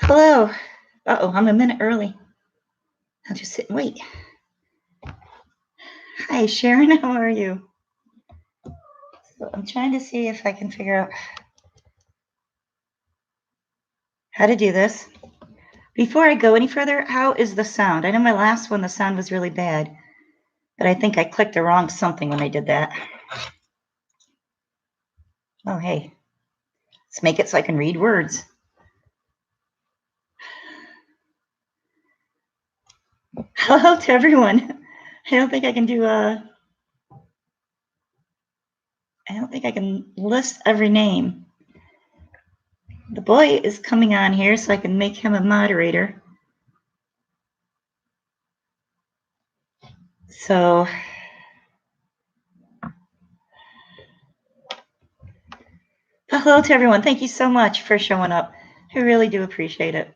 Hello. Uh-oh, I'm a minute early. I'll just sit and wait. Hi, Sharon. How are you? So I'm trying to see if I can figure out how to do this. Before I go any further, how is the sound? I know my last one, the sound was really bad, but I think I clicked the wrong something when I did that. Oh, hey. Let's make it so I can read words. Hello to everyone. I don't think I can do I don't think I can list every name. The boy is coming on here so I can make him a moderator. So hello to everyone. Thank you so much for showing up. I really do appreciate it.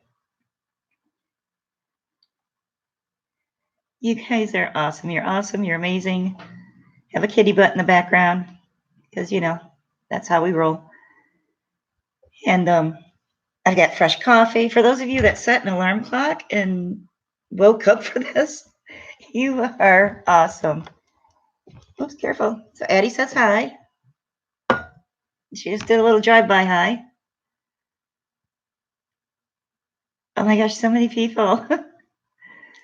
You guys are awesome. You're awesome. You're amazing. Have a kitty butt in the background because, you know, that's how we roll. And I got fresh coffee. For those of you that set an alarm clock and woke up for this, you are awesome. Oops, careful. So Addie says hi. She just did a little drive-by hi. Oh my gosh, so many people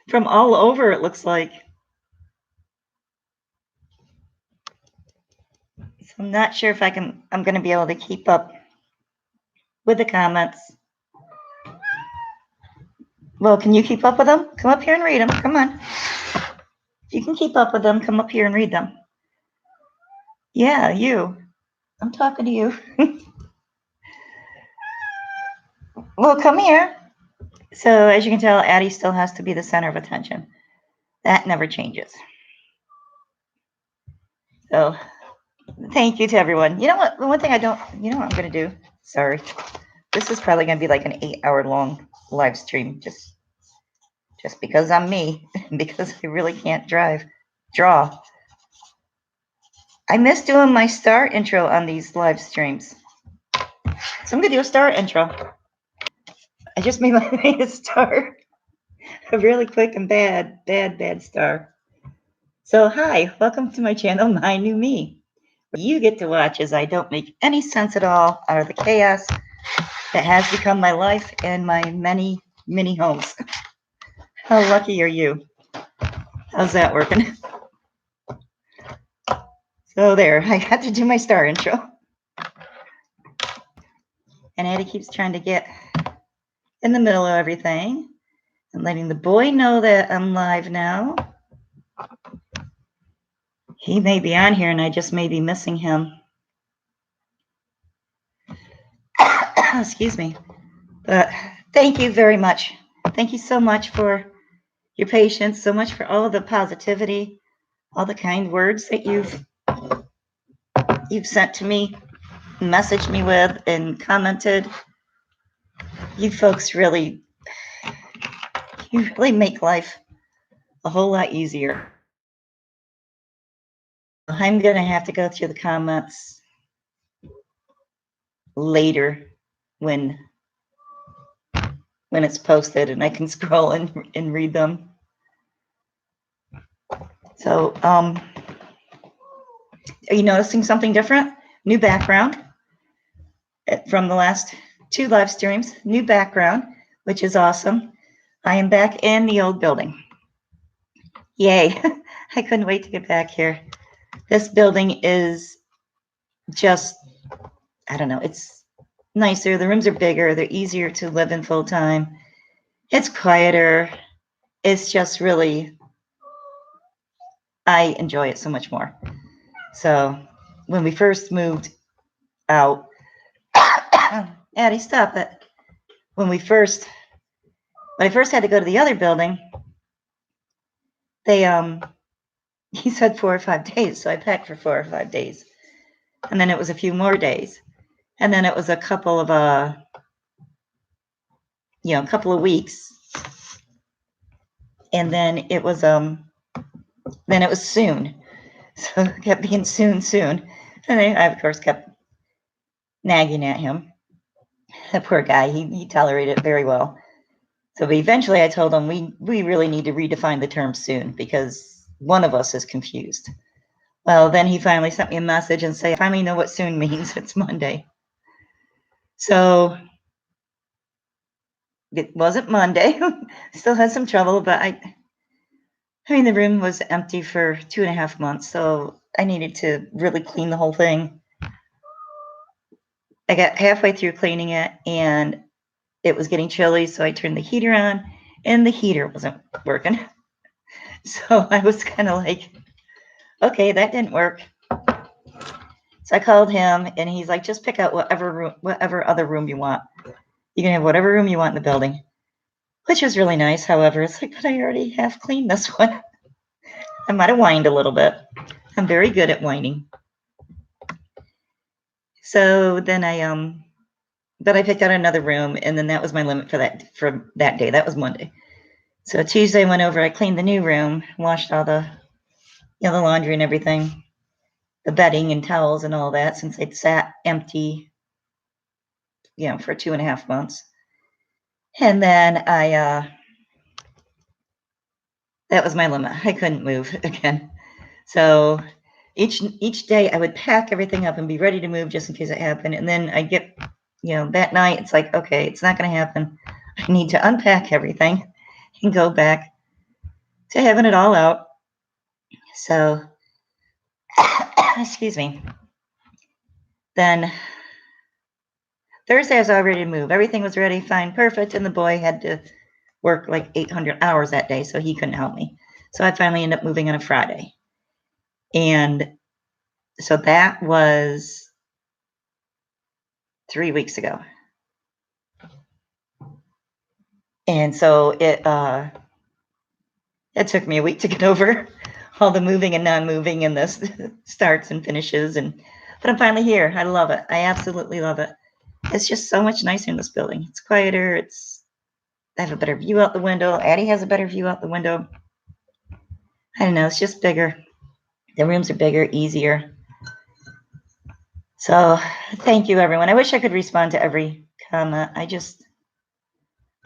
from all over, it looks like. So I'm not sure if I'm going to be able to keep up with the comments. Well, can you keep up with them? Come up here and read them. Come on. If you can keep up with them, come up here and read them. Yeah, you. I'm talking to you. Well, come here. So as you can tell, Addie still has to be the center of attention. That never changes. So thank you to everyone. You know what? One thing you know what I'm going to do? Sorry. This is probably going to be like an 8-hour long live stream just because I'm me, because I really can't draw. I miss doing my star intro on these live streams. So I'm going to do a star intro. I just made a star. A really quick and bad star. So hi, welcome to my channel, My New Me. What you get to watch as I don't make any sense at all out of the chaos that has become my life and my many mini homes. How lucky are you? How's that working? So there, I got to do my star intro. And Addie keeps trying to get in the middle of everything and letting the boy know that I'm live now. He may be on here and I just may be missing him. Excuse me. But thank you very much. Thank you so much for your patience, so much for all the positivity, all the kind words that you've sent to me, messaged me with, and commented. You folks really make life a whole lot easier. I'm going to have to go through the comments later when it's posted and I can scroll and read them. So, are you noticing something different? New background from the last 2 live streams. New background, which is awesome. I am back in the old building. Yay. I couldn't wait to get back here. This building is just, I don't know, it's nicer. The rooms are bigger. They're easier to live in full time. It's quieter. It's just really, I enjoy it so much more. So when we first moved out, Addie, stop it. When I first had to go to the other building, he said 4 or 5 days. So I packed for 4 or 5 days. And then it was a few more days. And then it was a couple of, weeks. And then it was soon. So it kept being soon. And I of course kept nagging at him. That poor guy, he tolerated it very well. So eventually I told him we really need to redefine the term soon because one of us is confused. Well, then he finally sent me a message and say, I finally know what soon means. It's Monday. So it wasn't Monday. Still had some trouble, but I mean, the room was empty for 2.5 months, so I needed to really clean the whole thing. I got halfway through cleaning it, and it was getting chilly, so I turned the heater on, and the heater wasn't working. So I was kind of like, okay, that didn't work. So I called him, and he's like, just pick out whatever other room you want. You can have whatever room you want in the building, which was really nice. However, it's like, but I already have cleaned this one. I might have whined a little bit. I'm very good at whining. So then I picked out another room, and then that was my limit for that day. That was Monday. So Tuesday I went over, I cleaned the new room, washed all the the laundry and everything, the bedding and towels and all that, since it sat empty, for 2.5 months. And then that was my limit. I couldn't move again. So each day I would pack everything up and be ready to move just in case it happened. And then I get, that night it's like, okay, it's not going to happen. I need to unpack everything and go back to having it all out. So, excuse me. Then Thursday I was all ready to move. Everything was ready, fine, perfect. And the boy had to work like 800 hours that day, so he couldn't help me. So I finally ended up moving on a Friday. And so that was 3 weeks ago. And so it took me a week to get over all the moving and non-moving and the starts and finishes. But I'm finally here. I love it. I absolutely love it. It's just so much nicer in this building. It's quieter. I have a better view out the window. Addie has a better view out the window. I don't know. It's just bigger. The rooms are bigger, easier. So thank you, everyone. I wish I could respond to every comment. I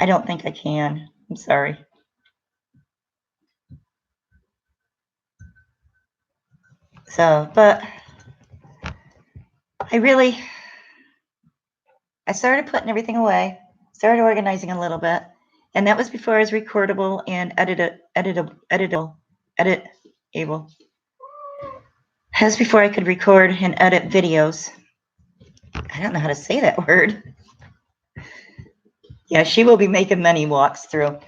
don't think I can. I'm sorry. So, but I started putting everything away, started organizing a little bit, and that was before I was recordable and editable. That was before I could record and edit videos. I don't know how to say that word. Yeah, she will be making many walks through.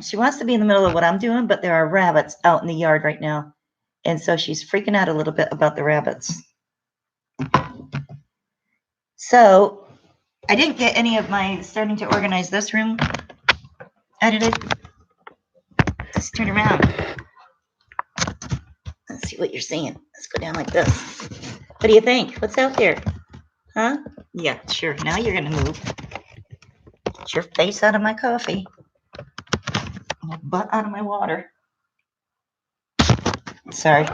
She wants to be in the middle of what I'm doing, but there are rabbits out in the yard right now. And so she's freaking out a little bit about the rabbits. So I didn't get any of my starting to organize this room edited. Let's turn around. Let's see what you're seeing. Let's go down like this. What do you think? What's out there? Huh? Yeah, sure. Now you're going to move. Get your face out of my coffee. My butt out of my water. Sorry.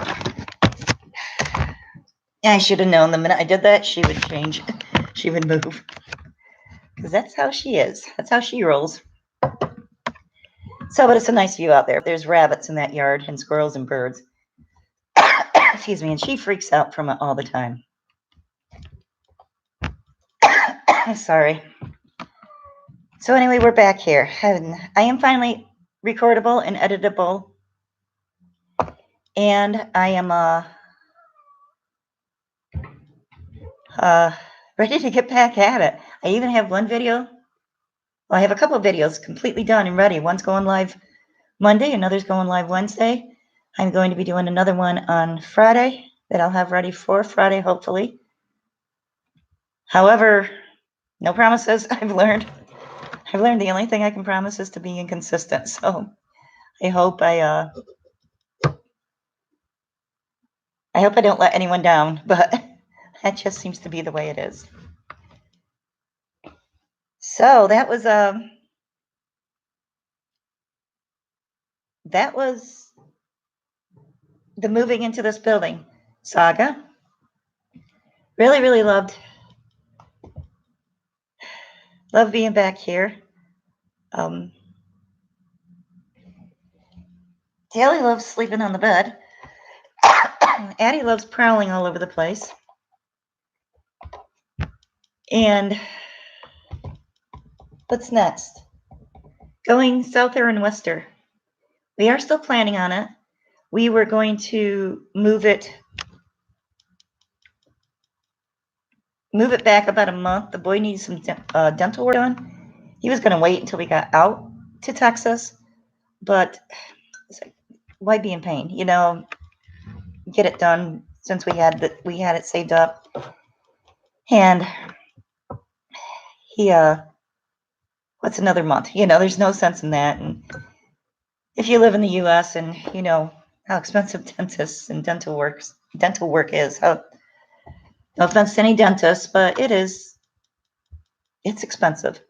I should have known the minute I did that, she would change. She would move. Because that's how she is. That's how she rolls. So, but it's a nice view out there. There's rabbits in that yard and squirrels and birds. Excuse me. And she freaks out from it all the time. Sorry. So anyway, we're back here. I am finally recordable and editable. And I am ready to get back at it. I even have one video. Well, I have a couple of videos completely done and ready. One's going live Monday, another's going live Wednesday. I'm going to be doing another one on Friday that I'll have ready for Friday, hopefully. However, no promises. I've learned the only thing I can promise is to be inconsistent. So I hope I don't let anyone down, but that just seems to be the way it is. So that was the moving into this building saga. Really, really loved being back here. Daly loves sleeping on the bed. Addie loves prowling all over the place. And what's next? Going souther and wester. We are still planning on it. We were going to move it back about a month. The boy needs some dental work done. He was going to wait until we got out to Texas, but why be in pain? You know, get it done since we had it saved up. And he what's another month? You know, there's no sense in that. And if you live in the US and you know how expensive dentists and dental work is, no offense to any dentist, but it's expensive.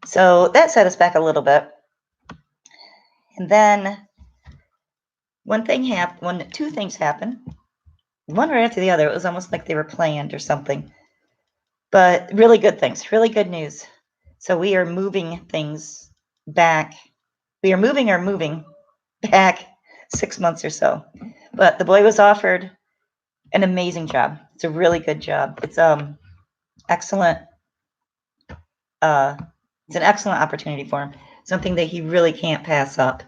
So that set us back a little bit. And then two things happened. One right after the other. It was almost like they were planned or something. But really good things, really good news. So we are moving things back. We are moving our moving back 6 months or so. But the boy was offered an amazing job. It's a really good job. It's excellent. It's an excellent opportunity for him. Something that he really can't pass up.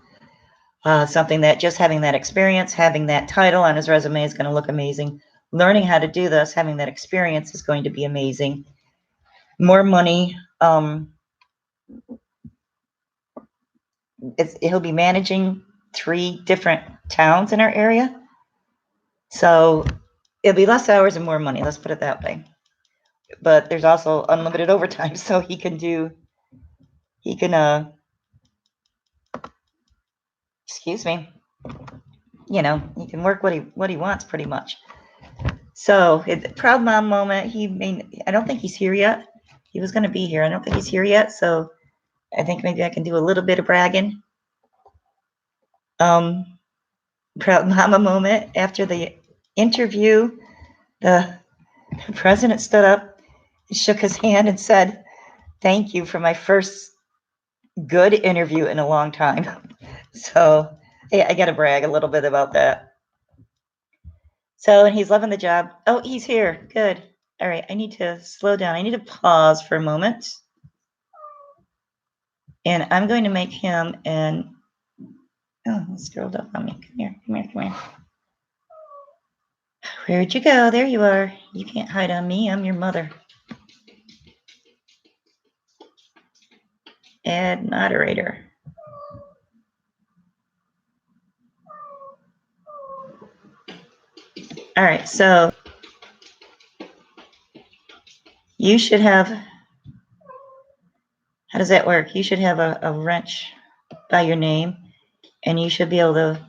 Something that just having that experience, having that title on his resume is going to look amazing. Learning how to do this, having that experience is going to be amazing. More money. He'll be managing 3 different towns in our area. So it'll be less hours and more money. Let's put it that way. But there's also unlimited overtime, so he can excuse me, you know, he can work what he wants pretty much. So it's a proud mom moment. I don't think he's here yet. He was going to be here. I don't think he's here yet. So I think maybe I can do a little bit of bragging. Proud mama moment. After the interview, the president stood up, shook his hand and said, "Thank you for my first good interview in a long time." So I got to brag a little bit about that. So, and he's loving the job. Oh, he's here. Good. All right. I need to slow down. I need to pause for a moment. And I'm going to make him oh, he scrolled up on me. Come here. Where'd you go? There you are. You can't hide on me. I'm your mother. Add moderator. All right, so you should have, how does that work? You should have a wrench by your name, and you should be able to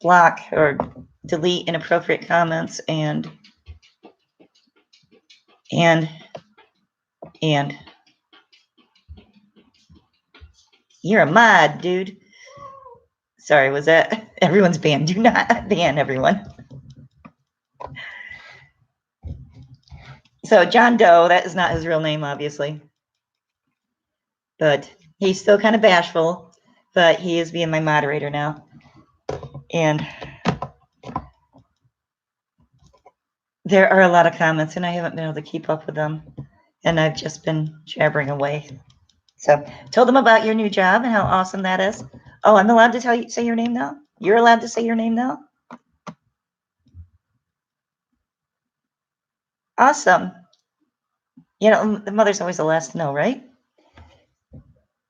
block or delete inappropriate comments and you're a mod, dude. Sorry, was that everyone's banned? Do not ban everyone. So John Doe, that is not his real name, obviously. But he's still kind of bashful, but he is being my moderator now. And there are a lot of comments, and I haven't been able to keep up with them. And I've just been jabbering away. So told them about your new job and how awesome that is. Oh, I'm allowed to say your name now? You're allowed to say your name now? Awesome. You know, the mother's always the last to know, right?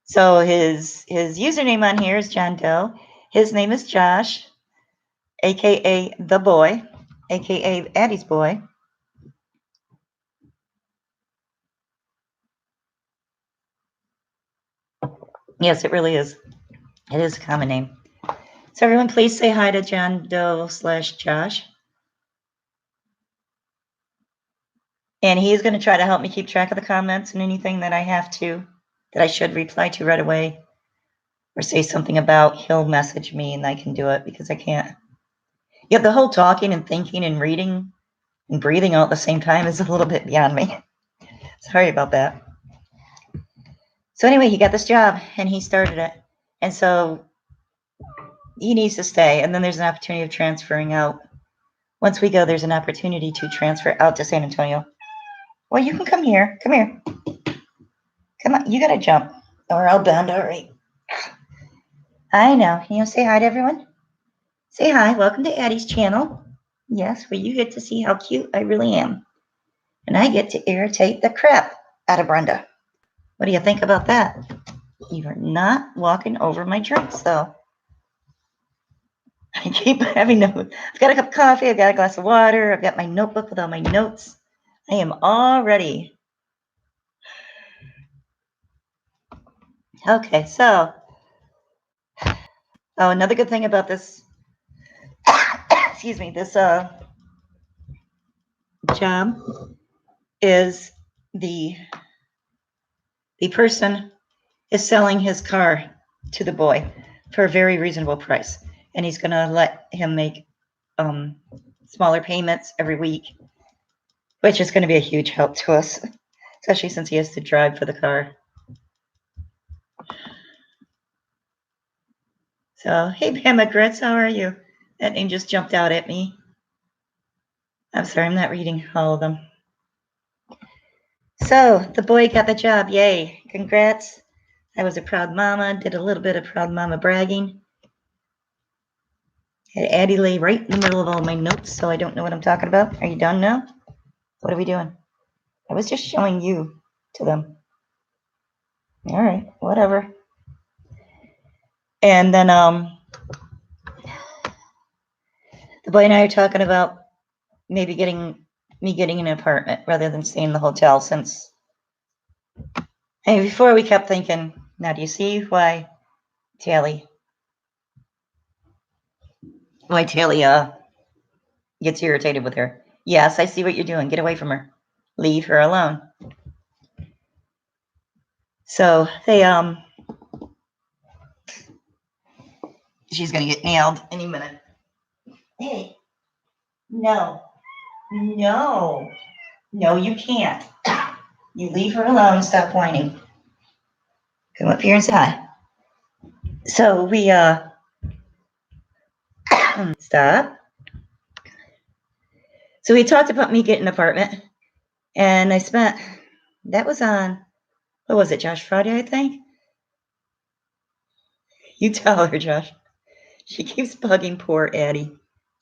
So his username on here is John Doe. His name is Josh, aka the boy, aka Addie's boy. Yes, it really is. It is a common name. So everyone, please say hi to John Doe / Josh. And he is going to try to help me keep track of the comments and anything that I should reply to right away or say something about, he'll message me and I can do it because I can't. Yeah, the whole talking and thinking and reading and breathing all at the same time is a little bit beyond me. Sorry about that. So anyway, he got this job and he started it. And so he needs to stay. And then there's an opportunity of transferring out. Once we go, there's an opportunity to transfer out to San Antonio. Well, you can come here. Come here. Come on. You got to jump or I'll bend. All right. I know. Can you say hi to everyone? Say hi. Welcome to Addie's channel. Yes, where you get to see how cute I really am. And I get to irritate the crap out of Brenda. What do you think about that? You are not walking over my drinks, though. I keep having them. I've got a cup of coffee. I've got a glass of water. I've got my notebook with all my notes. I am all ready. Okay, so. Oh, another good thing about this. Excuse me. This job is the person is selling his car to the boy for a very reasonable price, and he's going to let him make smaller payments every week, which is going to be a huge help to us, especially since he has to drive for the car. So, hey, Pam Grits, how are you? That name just jumped out at me. I'm sorry, I'm not reading all of them. So, the boy got the job. Yay. Congrats. I was a proud mama, did a little bit of proud mama bragging. Had Addie lay right in the middle of all my notes, so I don't know what I'm talking about. Are you done now? What are we doing? I was just showing you to them. All right, whatever. And then the boy and I are talking about maybe getting an apartment rather than staying in the hotel, since before we kept thinking, now do you see why Tally gets irritated with her? Yes, I see what you're doing. Get away from her. Leave her alone. So they she's gonna get nailed any minute. Hey, no, you can't. You leave her alone. Stop whining. Come up here and say hi. So we stop. So we talked about me getting an apartment, and I spent. That was on. What was it, Josh? Friday, I think. You tell her, Josh. She keeps bugging poor Addie,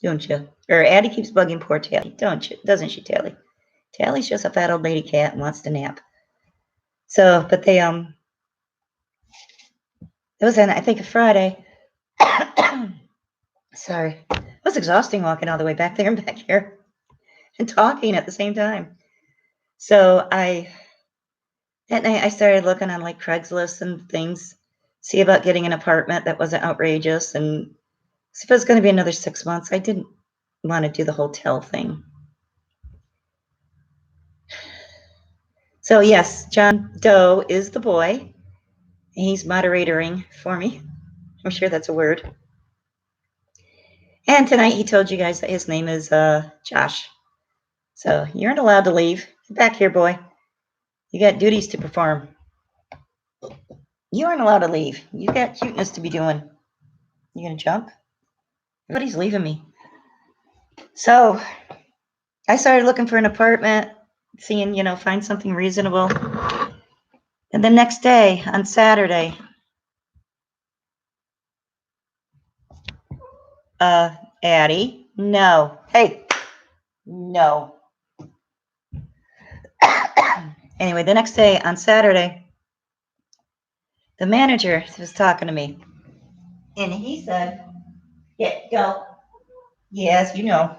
don't you? Or Addie keeps bugging poor Tally, don't you? Doesn't she, Tally? Tally's just a fat old lady cat and wants to nap. So, but they it was on, I think, a Friday. Sorry, it was exhausting walking all the way back there and back here, and talking at the same time. So that night I started looking on like Craigslist and things, see about getting an apartment that wasn't outrageous, and if it was going to be another 6 months, I didn't want to do the hotel thing. So yes, John Doe is the boy. He's moderatoring for me. I'm sure that's a word. And tonight he told you guys that his name is Josh. So you aren't allowed to leave. Get back here, boy. You got duties to perform. You aren't allowed to leave. You got cuteness to be doing. You gonna jump? Everybody's leaving me. So I started looking for an apartment, seeing, find something reasonable. And the next day, on Saturday, Addie, no. Hey, no. Anyway, the next day, on Saturday, the manager was talking to me. And he said, yeah, go. Yes, you know.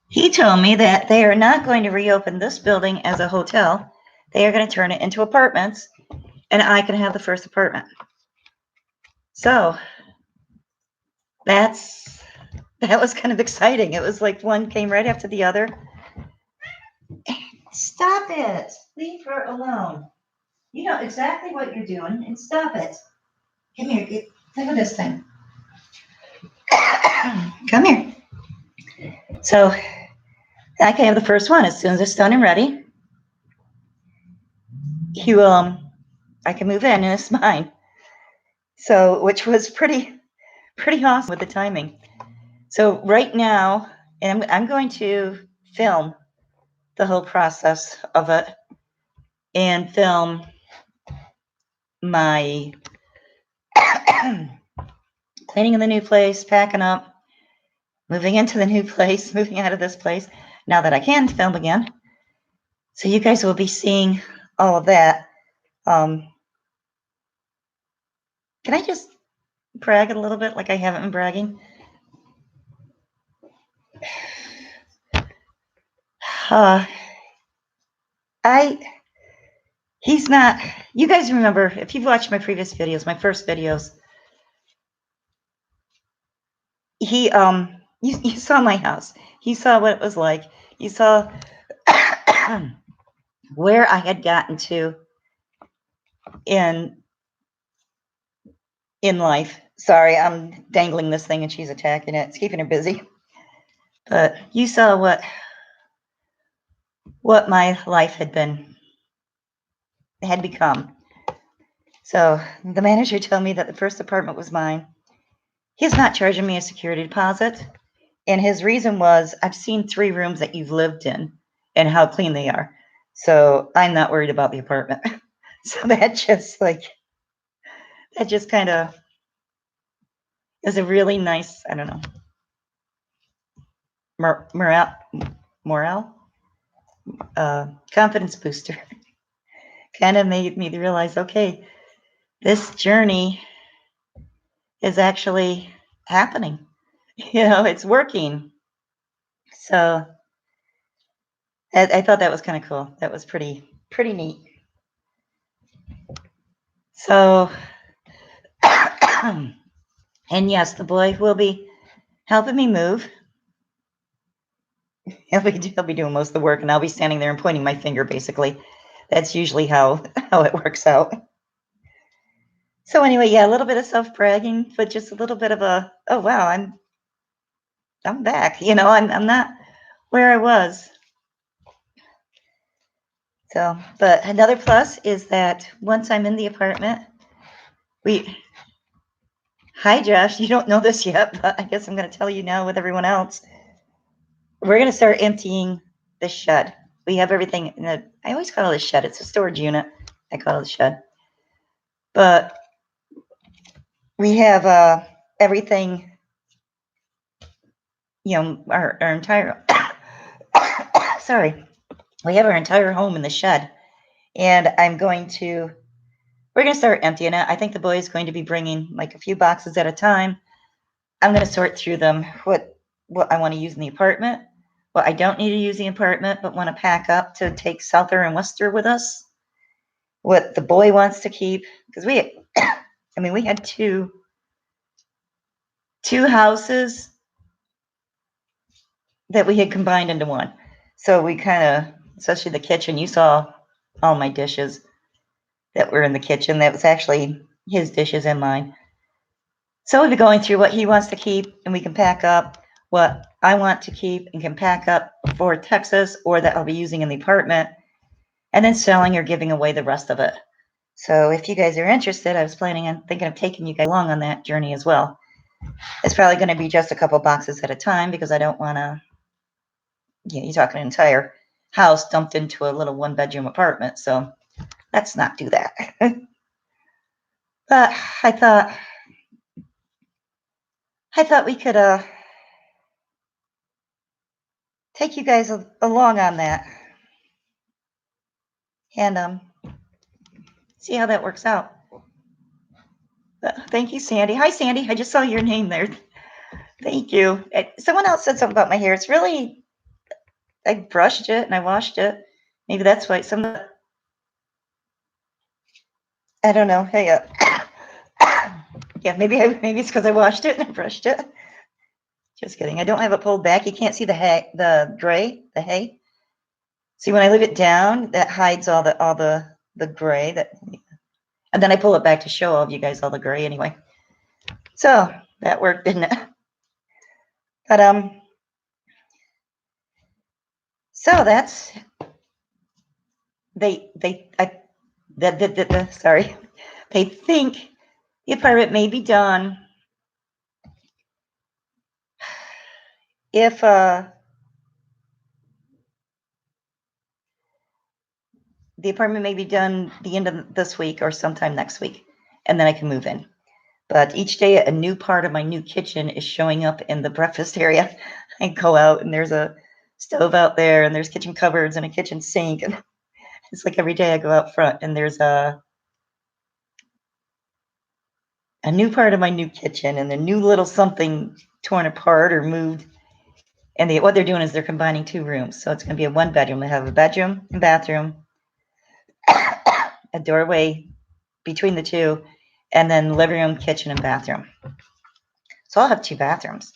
He told me that they are not going to reopen this building as a hotel. They are going to turn it into apartments, and I can have the first apartment. So that was kind of exciting. It was like one came right after the other. Stop it. Leave her alone. You know exactly what you're doing, and stop it. Come here. Look at this thing. Come here. So I can have the first one as soon as it's done and ready. I can move in and it's mine. So, which was pretty awesome with the timing. So right now, and I'm going to film the whole process of it and film my cleaning in the new place, packing up, moving into the new place, moving out of this place, now that I can film again. So you guys will be seeing all of that. Can I just brag a little bit like I haven't been bragging? He's not, you guys remember, if you've watched my previous videos, my first videos, you saw my house. You saw what it was like. You saw where I had gotten to in life. Sorry, I'm dangling this thing and she's attacking it. It's keeping her busy. But you saw what my life had become. So the manager told me that the first apartment was mine. He's not charging me a security deposit. And his reason was, I've seen 3 rooms that you've lived in and how clean they are. So I'm not worried about the apartment. So that just kind of is a really nice, I don't know, morale, confidence booster. Kind of made me realize, okay, this journey is actually happening. It's working. So I thought that was kind of cool. That was pretty neat. So, and yes, the boy will be helping me move. He'll be doing most of the work, and I'll be standing there and pointing my finger, basically. That's usually how it works out. So anyway, yeah, a little bit of self-bragging, but just a little bit of a, oh wow, I'm back. I'm not where I was. So, but another plus is that once I'm in the apartment, hi Josh, you don't know this yet, but I guess I'm going to tell you now with everyone else. We're going to start emptying the shed. We have everything in I always call it a shed. It's a storage unit. I call it a shed. But we have everything, our entire, sorry, we have our entire home in the shed. And we're going to start emptying it. I think the boy is going to be bringing like a few boxes at a time. I'm going to sort through them, what I want to use in the apartment, what I don't need to use in the apartment, but want to pack up to take Souther and Worcester with us, what the boy wants to keep. Because we had two houses that we had combined into one. So we kind of, especially the kitchen, you saw all my dishes that were in the kitchen. That was actually his dishes and mine. So we'll be going through what he wants to keep, and we can pack up what I want to keep and can pack up for Texas or that I'll be using in the apartment, and then selling or giving away the rest of it. So if you guys are interested, I was thinking of taking you guys along on that journey as well. It's probably going to be just a couple boxes at a time because I don't want to, you're talking an entire house dumped into a little 1-bedroom apartment. So let's not do that. But I thought we could take you guys along on that and see how that works out. Thank you, Sandy. Hi, Sandy. I just saw your name there. Thank you. Someone else said something about my hair. It's really, I brushed it and I washed it. Maybe that's why I don't know. Hey, yeah, maybe it's because I washed it and I brushed it. Just kidding. I don't have it pulled back. You can't see the hay, the hay. See, when I leave it down, that hides all the gray and then I pull it back to show all of you guys all the gray anyway. So that worked, didn't it? But so that's they Sorry. They think the apartment may be done if the apartment may be done the end of this week or sometime next week, and then I can move in. But each day, a new part of my new kitchen is showing up in the breakfast area. I go out, and there's a stove out there, and there's kitchen cupboards and a kitchen sink. And it's like every day I go out front, and there's a new part of my new kitchen and a new little something torn apart or moved. And what they're doing is they're combining two rooms. So it's going to be a one bedroom. They have a bedroom and bathroom, a doorway between the two, and then living room, kitchen, and bathroom. So I'll have two bathrooms.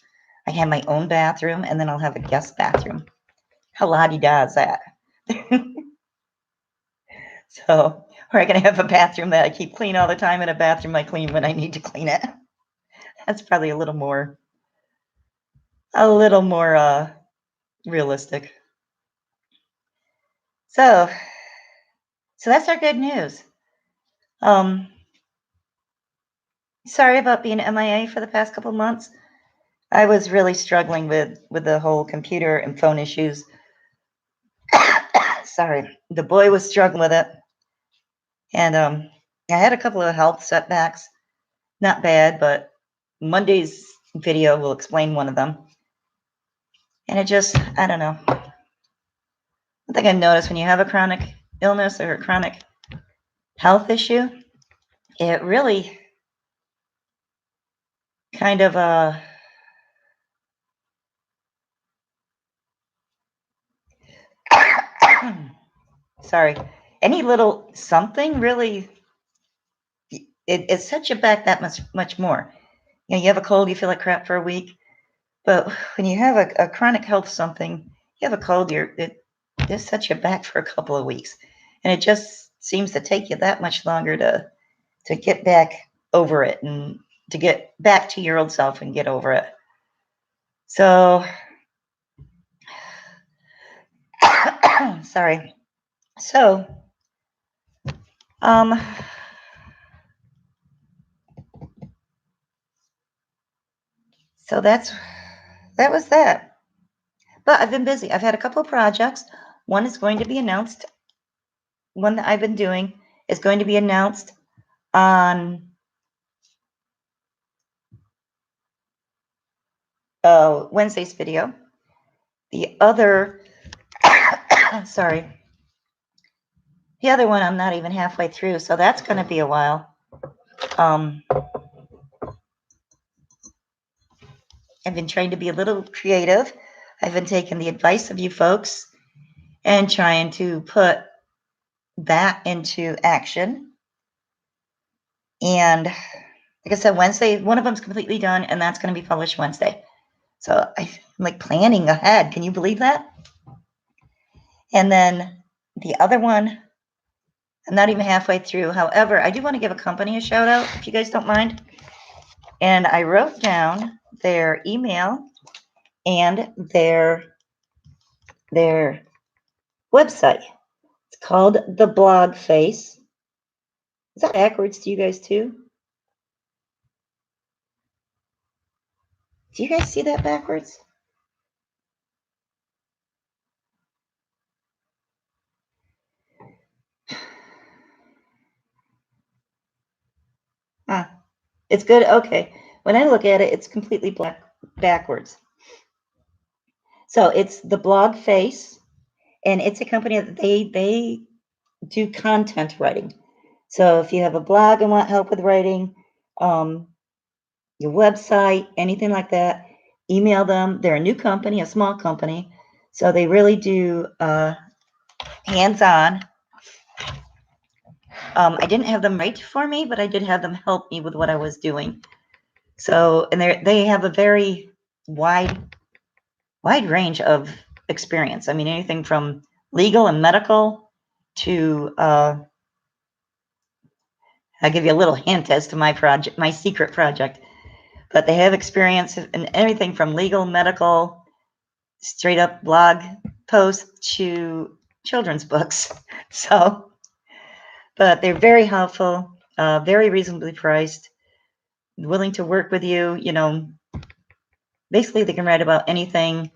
I have my own bathroom, and then I'll have a guest bathroom. How la-di-da is that? So we're going to have a bathroom that I keep clean all the time and a bathroom I clean when I need to clean it. That's probably a little more realistic. So that's our good news. Sorry about being MIA for the past couple months. I was really struggling with the whole computer and phone issues. Sorry, the boy was struggling with it, and I had a couple of health setbacks. Not bad, but Monday's video will explain one of them. And it just, I don't know. One thing I noticed when you have a chronic illness or a chronic health issue, it really kind of sorry, any little something really, it sets you back that much more. You have a cold, you feel like crap for a week, but when you have a chronic health something, you have a cold, it just sets you back for a couple of weeks, and it just seems to take you that much longer to get back over it and to get back to your old self and get over it. So, sorry. So, so that was that. But I've been busy. I've had a couple of projects. One is going to be announced. One that I've been doing is going to be announced on Wednesday's video. The other, sorry, the other one I'm not even halfway through, so that's going to be a while. I've been trying to be a little creative. I've been taking the advice of you folks and trying to put that into action. And like I said, Wednesday, one of them's completely done, and that's going to be published Wednesday. So I'm like planning ahead. Can you believe that? And then the other one, I'm not even halfway through. However, I do want to give a company a shout out, if you guys don't mind. And I wrote down their email and their website. It's called The Blog Face. Is that backwards to you guys too? Do you guys see that backwards? It's good. Okay. When I look at it, it's completely backwards. So it's The Blog Face, and it's a company that they do content writing. So if you have a blog and want help with writing, your website, anything like that, email them. They're a new company, a small company, so they really do hands-on. I didn't have them write for me, but I did have them help me with what I was doing. So, and they have a very wide range of experience. I mean, anything from legal and medical to I'll give you a little hint as to my project, my secret project. But they have experience in everything from legal, medical, straight up blog posts to children's books. So But they're very helpful, very reasonably priced, willing to work with you. You know, basically they can write about anything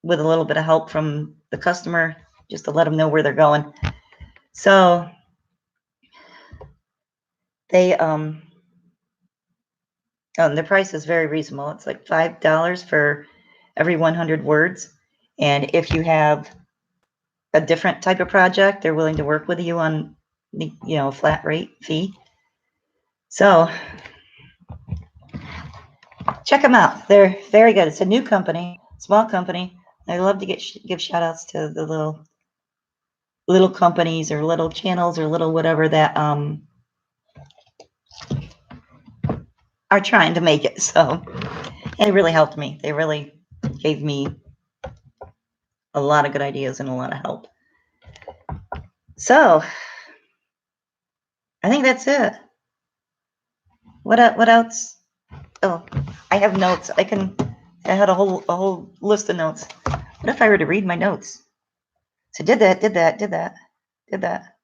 with a little bit of help from the customer, just to let them know where they're going. So they the price is very reasonable. It's like $5 for every 100 words. And if you have a different type of project, they're willing to work with you on the, a flat rate fee. So check them out. They're very good. It's a new company, small company. I love to give shout outs to the little companies or little channels or little whatever that are trying to make it. So they really helped me. They really gave me a lot of good ideas and a lot of help. So I think that's it. What else? Oh, I have notes. I had a whole list of notes. What if I were to read my notes? So did that, did that, did that, did that,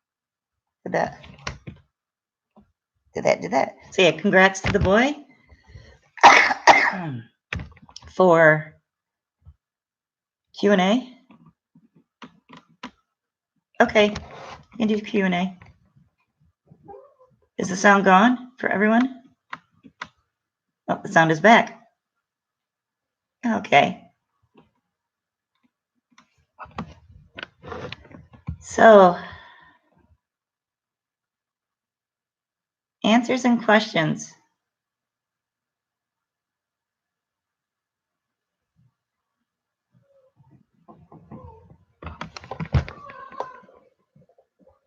did that, did that, did that. So yeah, congrats to the boy for Q&A. Okay, you can do Q&A. Is the sound gone for everyone? Oh, the sound is back. Okay. So, answers and questions.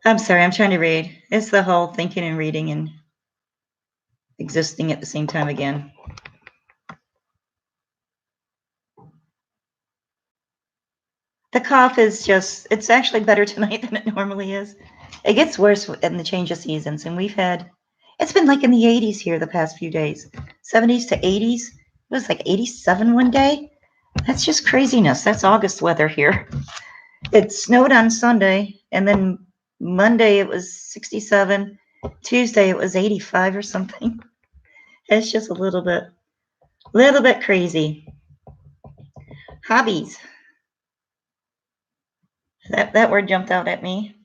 I'm sorry, I'm trying to read. It's the whole thinking and reading and existing at the same time again. The cough is it's actually better tonight than it normally is. It gets worse in the change of seasons, and it's been like in the 80s here the past few days, 70s to 80s. It was like 87 one day. That's just craziness. That's August weather here. It snowed on Sunday, and then Monday it was 67. Tuesday it was 85 or something. It's just a little bit crazy. Hobbies. That word jumped out at me.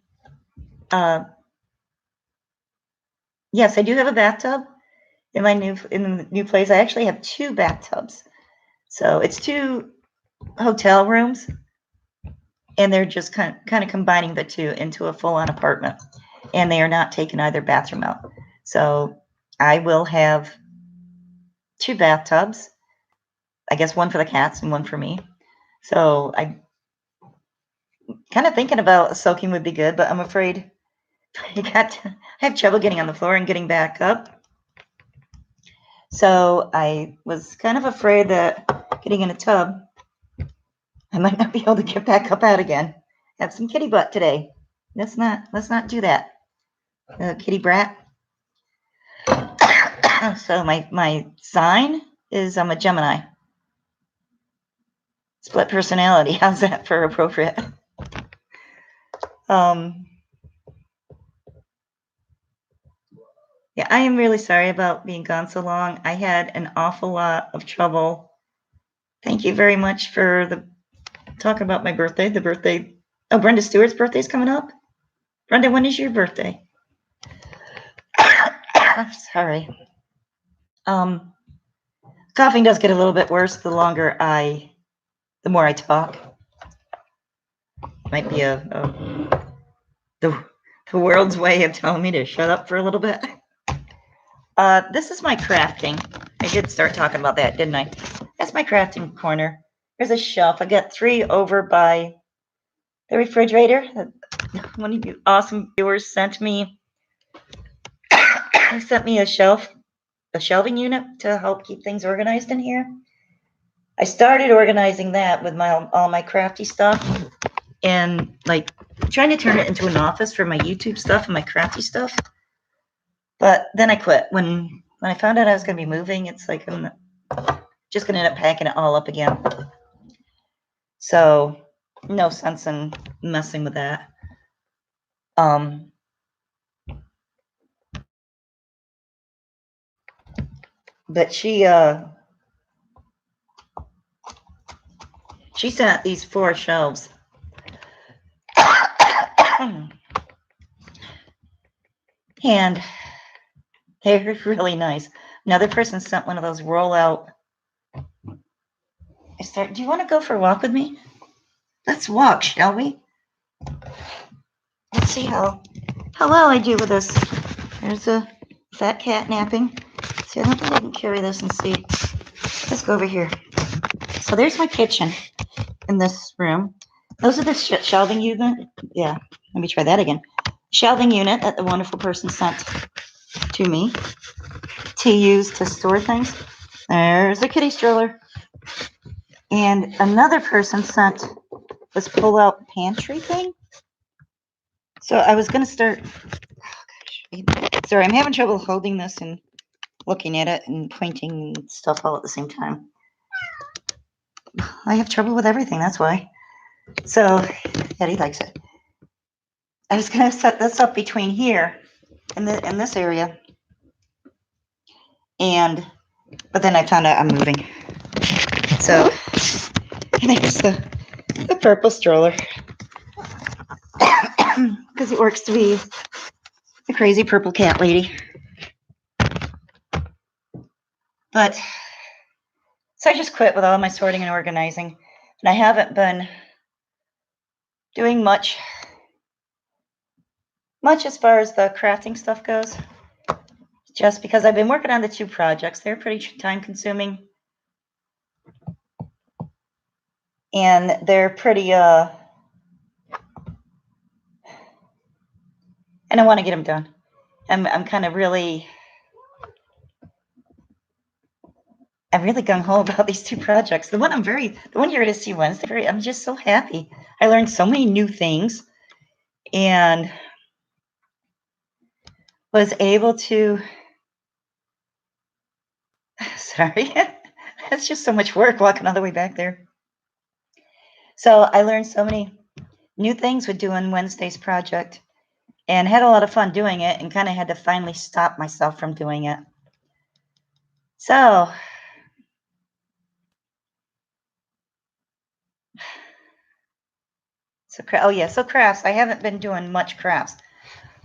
Yes, I do have a bathtub in the new place. I actually have 2 bathtubs. So it's 2 hotel rooms, and they're just kind of combining the 2 into a full-on apartment, and they are not taking either bathroom out. So I will have 2 bathtubs. I guess one for the cats and one for me. So I kind of thinking about soaking would be good, but I'm afraid I have trouble getting on the floor and getting back up. So I was kind of afraid that getting in a tub, I might not be able to get back up out again. Have some kitty butt today. Let's not do that. Kitty brat. So my sign is I'm a Gemini. Split personality. How's that for appropriate? Yeah, I am really sorry about being gone so long. I had an awful lot of trouble. Thank you very much for talking about my birthday. The birthday. Oh, Brenda Stewart's birthday's coming up. Brenda, when is your birthday? Sorry. Coughing does get a little bit worse the more I talk. Might be the world's way of telling me to shut up for a little bit. This is my crafting. I did start talking about that, didn't I? That's my crafting corner. There's a shelf. I got 3 over by the refrigerator. One of you awesome viewers sent me a shelving unit to help keep things organized in here. I started organizing that with all my crafty stuff and like trying to turn it into an office for my YouTube stuff and my crafty stuff. But then I quit. When I found out I was going to be moving, it's like I'm just going to end up packing it all up again. So no sense in messing with that. But she sent these 4 shelves. And they're really nice. Another person sent one of those roll-out. Do you want to go for a walk with me? Let's walk, shall we? Let's see how well I do with this. There's a fat cat napping. See, I don't think I can carry this and see. Let's go over here. So there's my kitchen in this room. Those are the shelving unit. Yeah, let me try that again. Shelving unit that the wonderful person sent to me to use to store things. There's a kitty stroller. And another person sent this pull-out pantry thing. So I was going to start. Oh gosh. Sorry, I'm having trouble holding this and looking at it and pointing stuff all at the same time. I have trouble with everything, that's why. So, Eddie likes it. I was going to set this up between here and in this area. But then I found out I'm moving. So, there's the purple stroller. Because it works to be the crazy purple cat lady. But, so I just quit with all my sorting and organizing. And I haven't been doing much as far as the crafting stuff goes. Just because I've been working on the 2 projects. They're pretty time consuming. And they're pretty, and I want to get them done. I'm kind of really gung-ho about these 2 projects. The one you're going to see Wednesday, I'm just so happy. I learned so many new things and was able to, sorry, it's just so much work walking all the way back there. So I learned so many new things with doing Wednesday's project and had a lot of fun doing it and kind of had to finally stop myself from doing it. So, so crafts. I haven't been doing much crafts.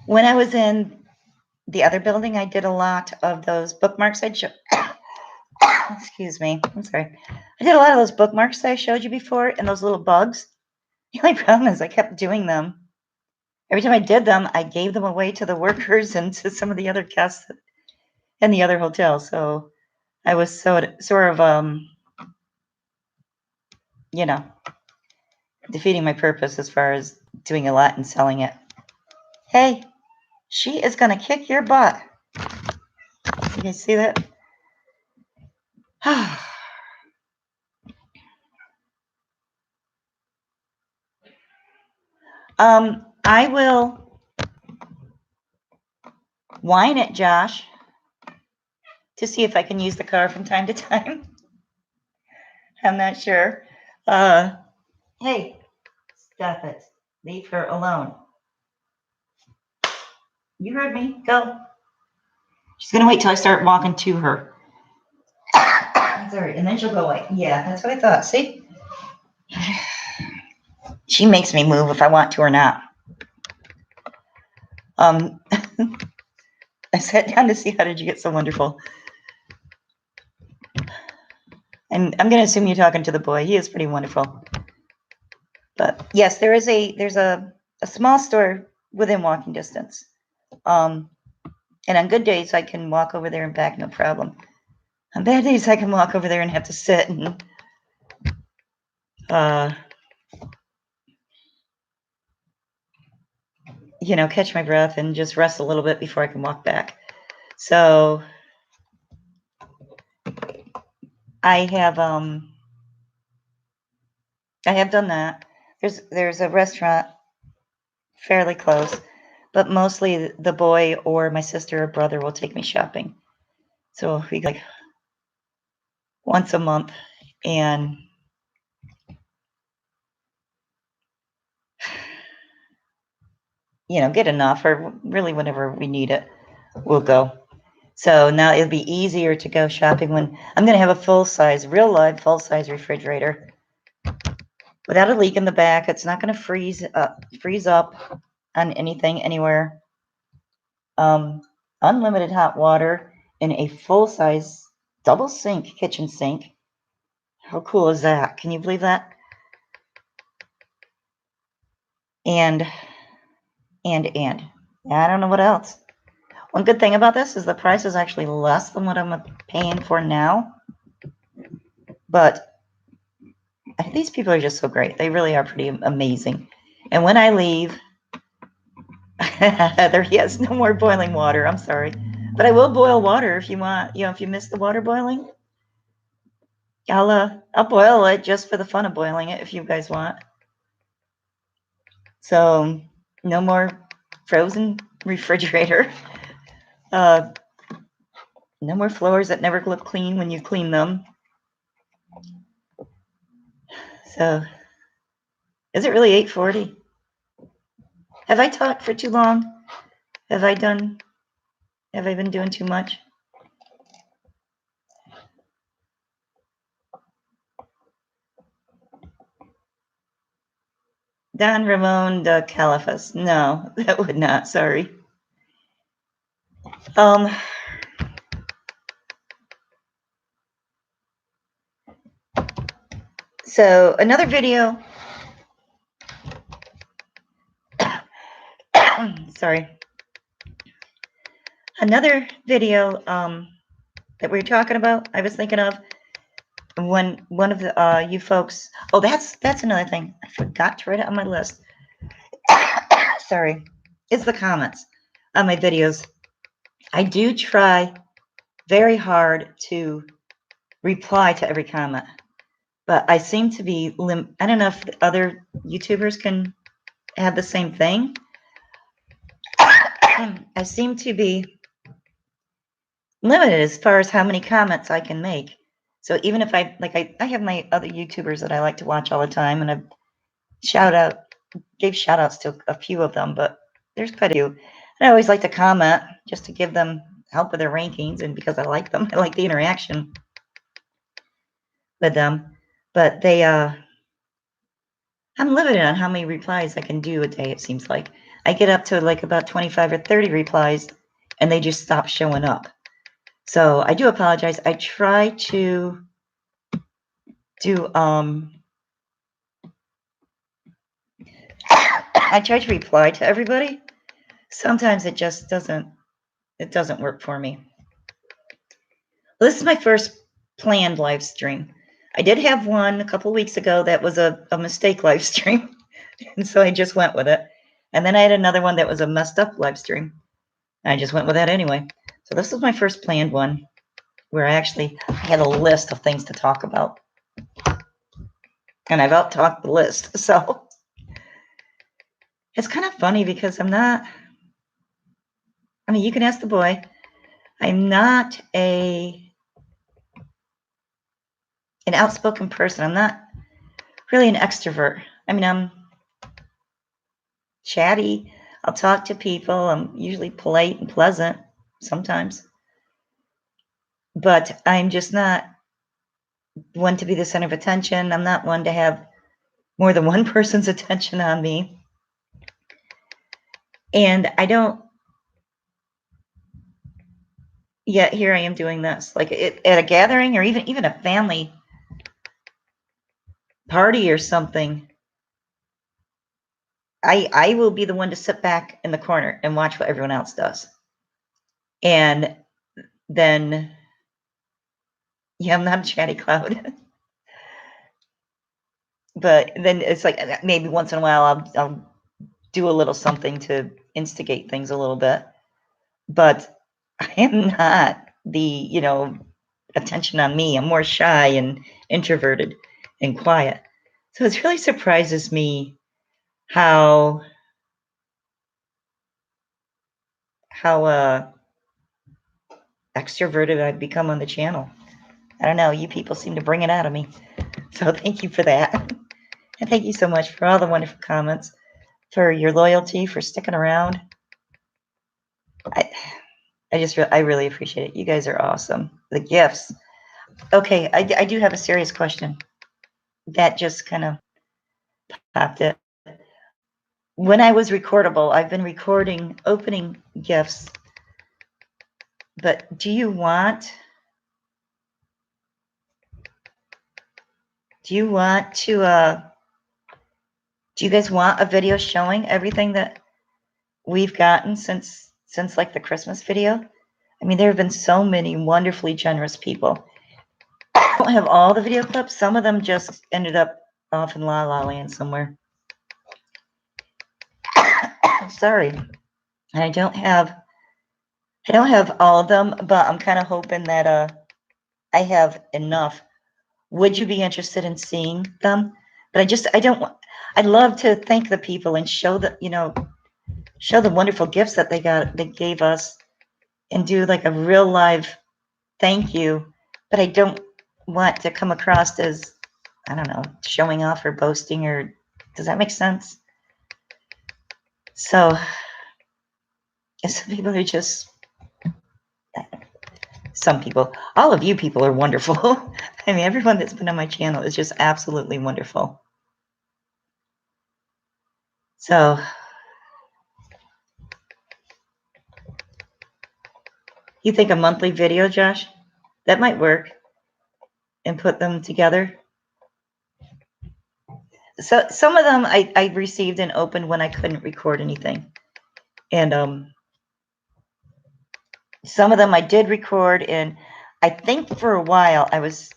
When I was in the other building, I did a lot of those bookmarks I showed. Excuse me. I'm sorry. I did a lot of those bookmarks I showed you before and those little bugs. The only problem is I kept doing them. Every time I did them, I gave them away to the workers and to some of the other guests in the other hotel. So I was sort of, defeating my purpose as far as doing a lot and selling it. Hey, she is going to kick your butt. You guys see that? I will whine at Josh to see if I can use the car from time to time. I'm not sure. Hey, stop it. Leave her alone. You heard me. Go. She's going to wait till I start walking to her. That's all right. And then she'll go away. Yeah, that's what I thought. See? She makes me move if I want to or not. I sat down to see how did you get so wonderful. And I'm going to assume you're talking to the boy. He is pretty wonderful. But yes, there's a small store within walking distance. And on good days, I can walk over there and back, no problem. On bad days, I can walk over there and have to sit and catch my breath and just rest a little bit before I can walk back. So I have done that. There's a restaurant fairly close, but mostly the boy or my sister or brother will take me shopping. So we like once a month, and get enough, or really whenever we need it, we'll go. So now it'll be easier to go shopping when I'm going to have a full-size, real live full-size refrigerator without a leak in the back. It's not going to freeze up on anything anywhere. Unlimited hot water in a full-size double sink kitchen sink. How cool is that? Can you believe that? And I don't know what else. One good thing about this is the price is actually less than what I'm paying for now. But these people are just so great. They really are pretty amazing. And when I leave, yes, no more boiling water. I'm sorry. But I will boil water if you want. If you miss the water boiling, I'll boil it just for the fun of boiling it if you guys want. So no more frozen refrigerator. No more floors that never look clean when you clean them. So is it really 8:40? Have I talked for too long? Have I been doing too much? Don Ramon de Califas. No, that would not. Sorry. So another video. Sorry. Another video that we were talking about. I was thinking of when one of the you folks. Oh, that's another thing. I forgot to write it on my list. Sorry. It's the comments on my videos. I do try very hard to reply to every comment, but I seem to be I don't know if other YouTubers can have the same thing. I seem to be limited as far as how many comments I can make. So even if I have my other YouTubers that I like to watch all the time, and I gave shout outs to a few of them, but there's quite a few. And I always like to comment just to give them help with their rankings, and because I like them, I like the interaction with them. But I'm limited on how many replies I can do a day, it seems like. I get up to like about 25 or 30 replies, and they just stop showing up. So I do apologize. I try to do, I try to reply to everybody. Sometimes it just doesn't work for me. Well, this is my first planned live stream. I did have one a couple weeks ago that was a mistake live stream, and so I just went with it. And then I had another one that was a messed up live stream. I just went with that anyway. So this is my first planned one where I had a list of things to talk about. And I've out-talked the list. So it's kind of funny because you can ask the boy. I'm not an outspoken person. I'm not really an extrovert. I'm chatty. I'll talk to people. I'm usually polite and pleasant sometimes. But I'm just not one to be the center of attention. I'm not one to have more than one person's attention on me. And I don't, yet here I am doing this. Like at a gathering or even a family party or something, I will be the one to sit back in the corner and watch what everyone else does. And then, yeah, I'm not a chatty cloud. But then it's like maybe once in a while I'll do a little something to instigate things a little bit. But I am not the, attention on me. I'm more shy and introverted and quiet. So it really surprises me how extroverted I've become on the channel. I don't know. You people seem to bring it out of me. So thank you for that. And thank you so much for all the wonderful comments, for your loyalty, for sticking around. I I really appreciate it. You guys are awesome. The gifts. Okay, I do have a serious question that just kind of popped it. When I was recordable, I've been recording opening gifts, but do you want to do you guys want a video showing everything that we've gotten since like the Christmas video? I mean, there have been so many wonderfully generous people. I don't have all the video clips. Some of them just ended up off in La La Land somewhere. Sorry. And I don't have all of them, but I'm kind of hoping that I have enough. Would you be interested in seeing them? But I don't want, I'd love to thank the people and show the, show the wonderful gifts that they gave us and do like a real live thank you. But I don't want to come across as, I don't know, showing off or boasting, or does that make sense? So some people are just, some people, all of you people are wonderful. I mean, everyone that's been on my channel is just absolutely wonderful. So you think a monthly video, Josh? That might work, and put them together. So some of them I received and opened when I couldn't record anything. And some of them I did record, and I think for a while I was,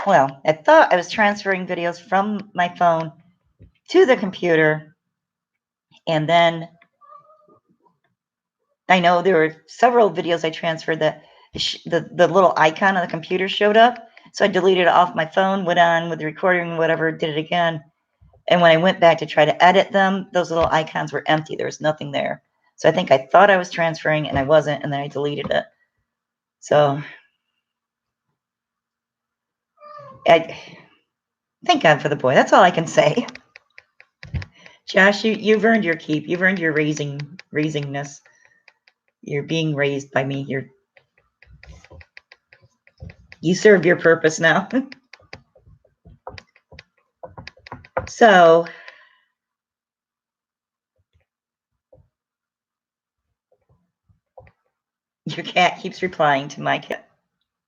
well, I thought I was transferring videos from my phone to the computer, and then I know there were several videos I transferred that the little icon on the computer showed up. So I deleted it off my phone, went on with the recording, whatever, did it again. And when I went back to try to edit them, those little icons were empty. There was nothing there. So I think I thought I was transferring and I wasn't, and then I deleted it. So I thank God for the boy. That's all I can say. Josh, you've earned your keep. You've earned your raisingness. You're being raised by me. You serve your purpose now. So your cat keeps replying to my cat.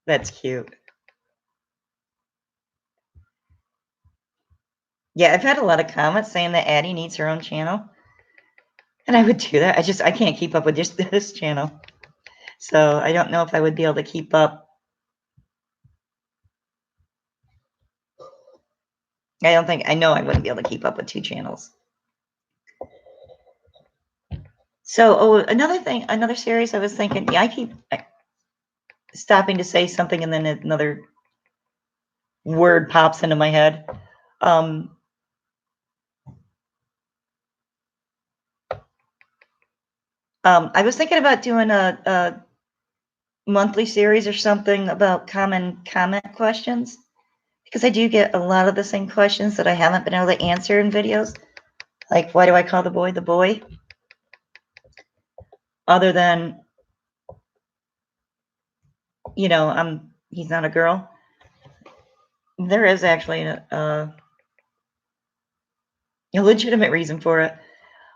That's cute. Yeah, I've had a lot of comments saying that Addie needs her own channel. And I would do that. I can't keep up with just this channel. So I don't know if I would be able to keep up. I know I wouldn't be able to keep up with 2 channels. So, another series I was thinking, yeah, I keep stopping to say something and then another word pops into my head. I was thinking about doing a monthly series or something about common comment questions, because I do get a lot of the same questions that I haven't been able to answer in videos. Like, why do I call the boy the boy? Other than, he's not a girl. There is actually a legitimate reason for it.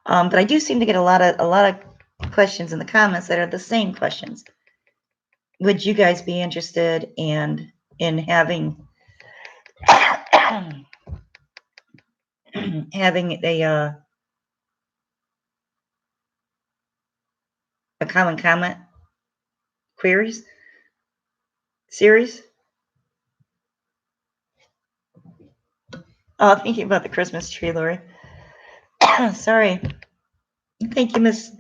But I do seem to get a lot of questions in the comments that are the same questions. Would you guys be interested in having having a common comment queries series? Oh, thinking about the Christmas tree, Lori. Sorry. Thank you, Miss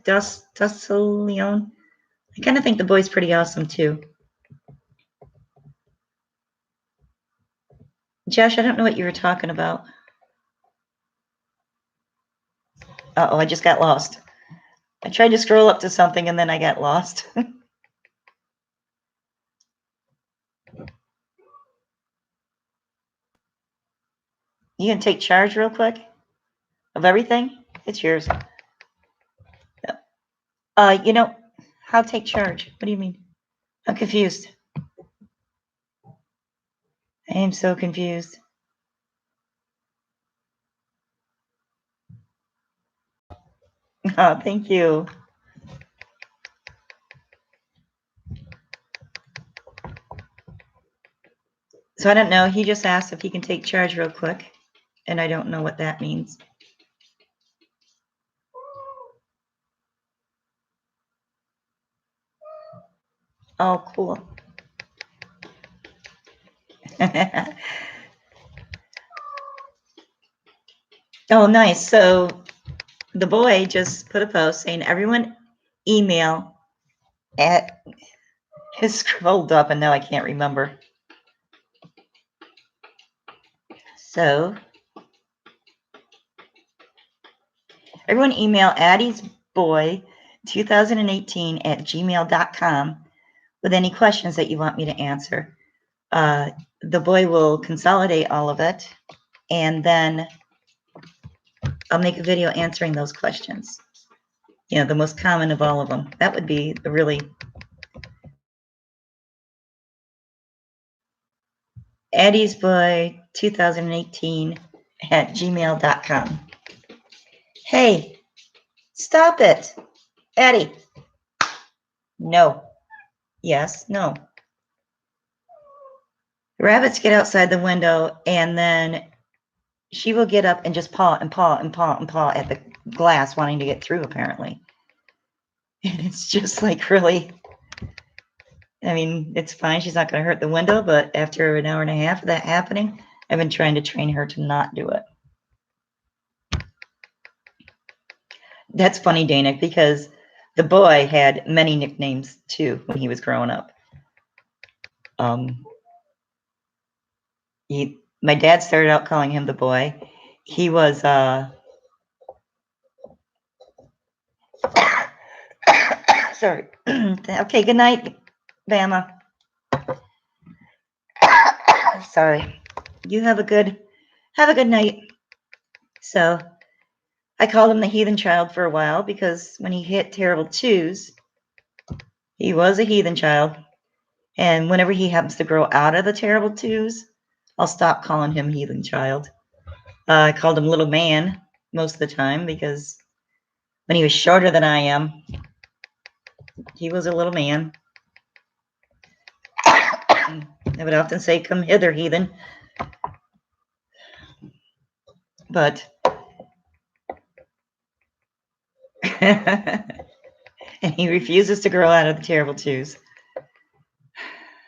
Leon. I kind of think the boy's pretty awesome too. Josh, I don't know what you were talking about. Uh-oh, I just got lost. I tried to scroll up to something and then I got lost. You can take charge real quick of everything? It's yours. How take charge? What do you mean? I'm confused. I am so confused. Oh, thank you. So I don't know. He just asked if he can take charge real quick, and I don't know what that means. Oh, cool. Oh, nice. So the boy just put a post saying, everyone email at his scrolled up, and now I can't remember. So everyone email addiesboy2018@gmail.com with any questions that you want me to answer. The boy will consolidate all of it, and then I'll make a video answering those questions. You know, the most common of all of them. That would be the really addiesboy2018@gmail.com. Hey, stop it. Addie. No. Yes, no. Rabbits get outside the window, and then she will get up and just paw and paw and paw and paw at the glass, wanting to get through, apparently. And it's just like, really, I mean, it's fine. She's not going to hurt the window, but after an hour and a half of that happening, I've been trying to train her to not do it. That's funny, Dana, because the boy had many nicknames too when he was growing up. My dad started out calling him the boy. He was sorry. Okay, good night, Bama. Sorry. You have a good night. So I called him the heathen child for a while because when he hit terrible twos, he was a heathen child. And whenever he happens to grow out of the terrible twos, I'll stop calling him heathen child. I called him little man most of the time because when he was shorter than I am, he was a little man. I would often say, come hither, heathen. But and he refuses to grow out of the terrible twos.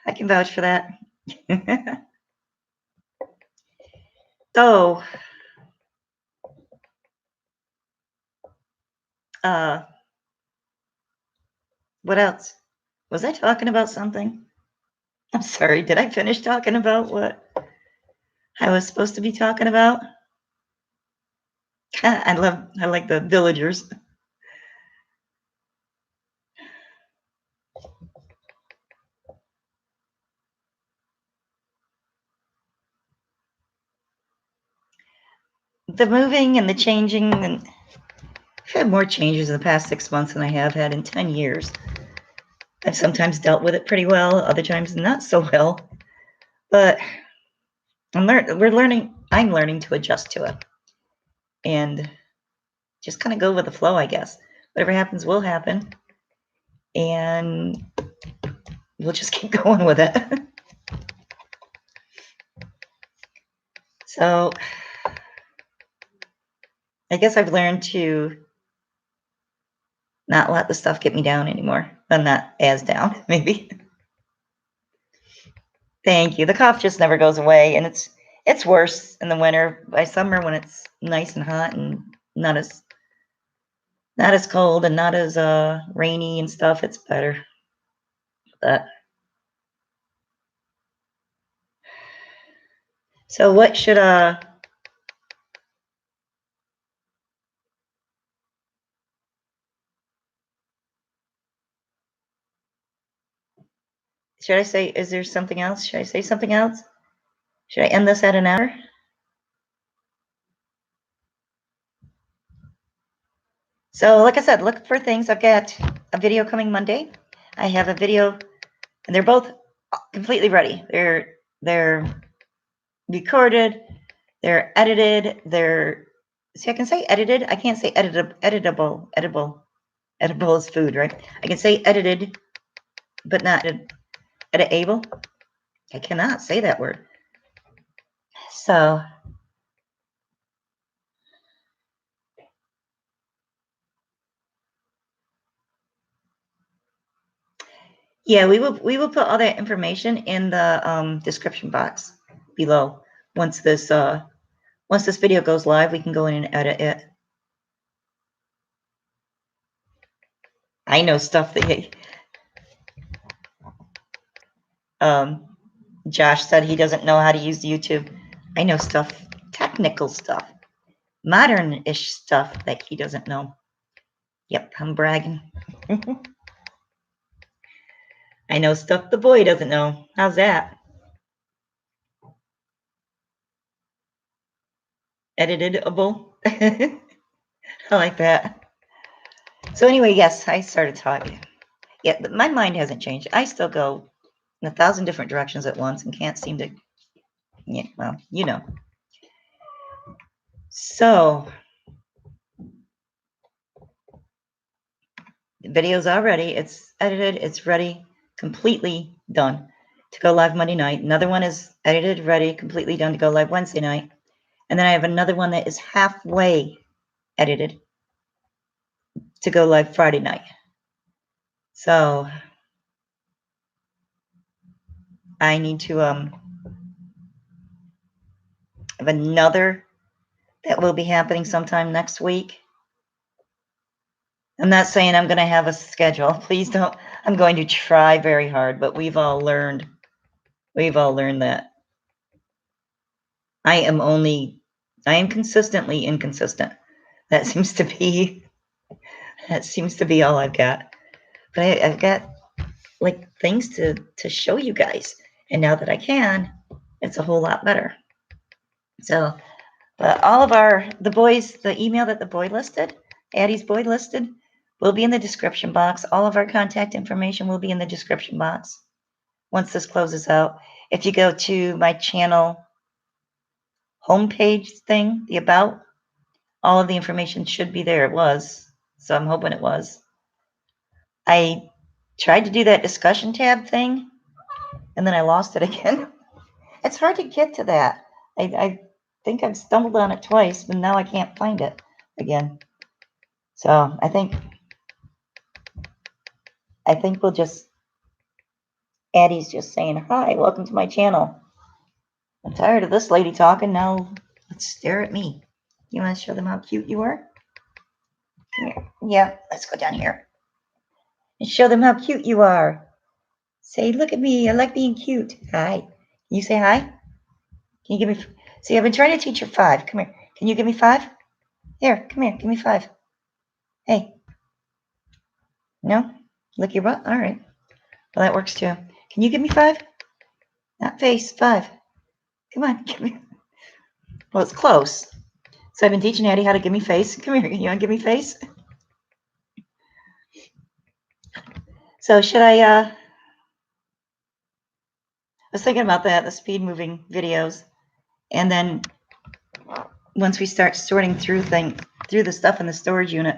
I can vouch for that. So, what else? Was I talking about something? I'm sorry, did I finish talking about what I was supposed to be talking about? I like the villagers. The moving and the changing, and I've had more changes in the past 6 months than I have had in 10 years. I've sometimes dealt with it pretty well, other times not so well. But I'm learning to adjust to it. And just kind of go with the flow, I guess. Whatever happens will happen. And we'll just keep going with it. So I guess I've learned to not let the stuff get me down anymore. I'm not as down, maybe. Thank you. The cough just never goes away, and it's worse in the winter. By summer, when it's nice and hot and not as cold and not as rainy and stuff, it's better. But so what should I say? Is there something else? Should I say something else? Should I end this at an hour? So, like I said, look for things. I've got a video coming Monday. I have a video, and they're both completely ready. They're recorded, they're edited, see, I can say edited. I can't say editable. Edible is food, right? I can say edited, but not editable. I cannot say that word. So yeah, we will put all that information in the description box below. Once this video goes live, we can go in and edit it. I know stuff that Josh said he doesn't know how to use YouTube. I know stuff, technical stuff, modern-ish stuff that he doesn't know. Yep, I'm bragging. I know stuff the boy doesn't know. How's that? Editable. I like that. So anyway, yes, I started talking. Yeah, my mind hasn't changed. I still go in 1,000 different directions at once and can't seem to, yeah, well, you know. So the video's all ready. It's edited. It's ready, completely done to go live Monday night. Another one is edited, ready, completely done to go live Wednesday night. And then I have another one that is halfway edited to go live Friday night. So I need to have another that will be happening sometime next week. I'm not saying I'm going to have a schedule. Please don't. I'm going to try very hard, but we've all learned that I am consistently inconsistent. That seems to be all I've got. But I've got like things to show you guys, and now that I can, it's a whole lot better. So, but all of the boys, the email that the boy listed, Addie's boy listed, will be in the description box. All of our contact information will be in the description box once this closes out. If you go to my channel homepage thing, the about, all of the information should be there. It was, so I'm hoping it was. I tried to do that discussion tab thing, and then I lost it again. It's hard to get to that. I think I've stumbled on it twice, but now I can't find it again. So I think we'll just, Addie's just saying, hi, welcome to my channel. I'm tired of this lady talking. Now let's stare at me. You want to show them how cute you are? Come here. Yeah, let's go down here and show them how cute you are. Say, look at me. I like being cute. Hi. Can you say hi? Can you give me, see, I've been trying to teach her 5. Come here. Can you give me 5? Here, come here. Give me 5. Hey. No? Lick your butt? All right. Well, that works too. Can you give me 5? Not face, 5. Come on, give me. Well, it's close. So I've been teaching Addie how to give me face. Come here. You want to give me face? So should I was thinking about that, the speed moving videos. And then once we start sorting through the stuff in the storage unit.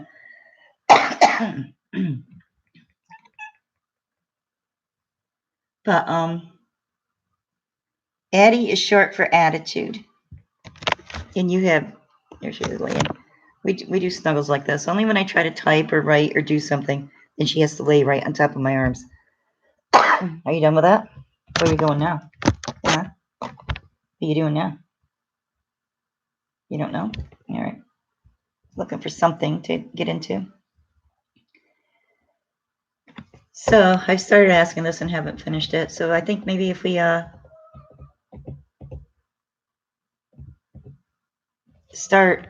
But Addie is short for attitude. And you have, here she is laying. We do snuggles like this. Only when I try to type or write or do something, then she has to lay right on top of my arms. Are you done with that? Where are we going now? Yeah. What are you doing now? You don't know? All right. Looking for something to get into. So I started asking this and haven't finished it. So I think maybe if we start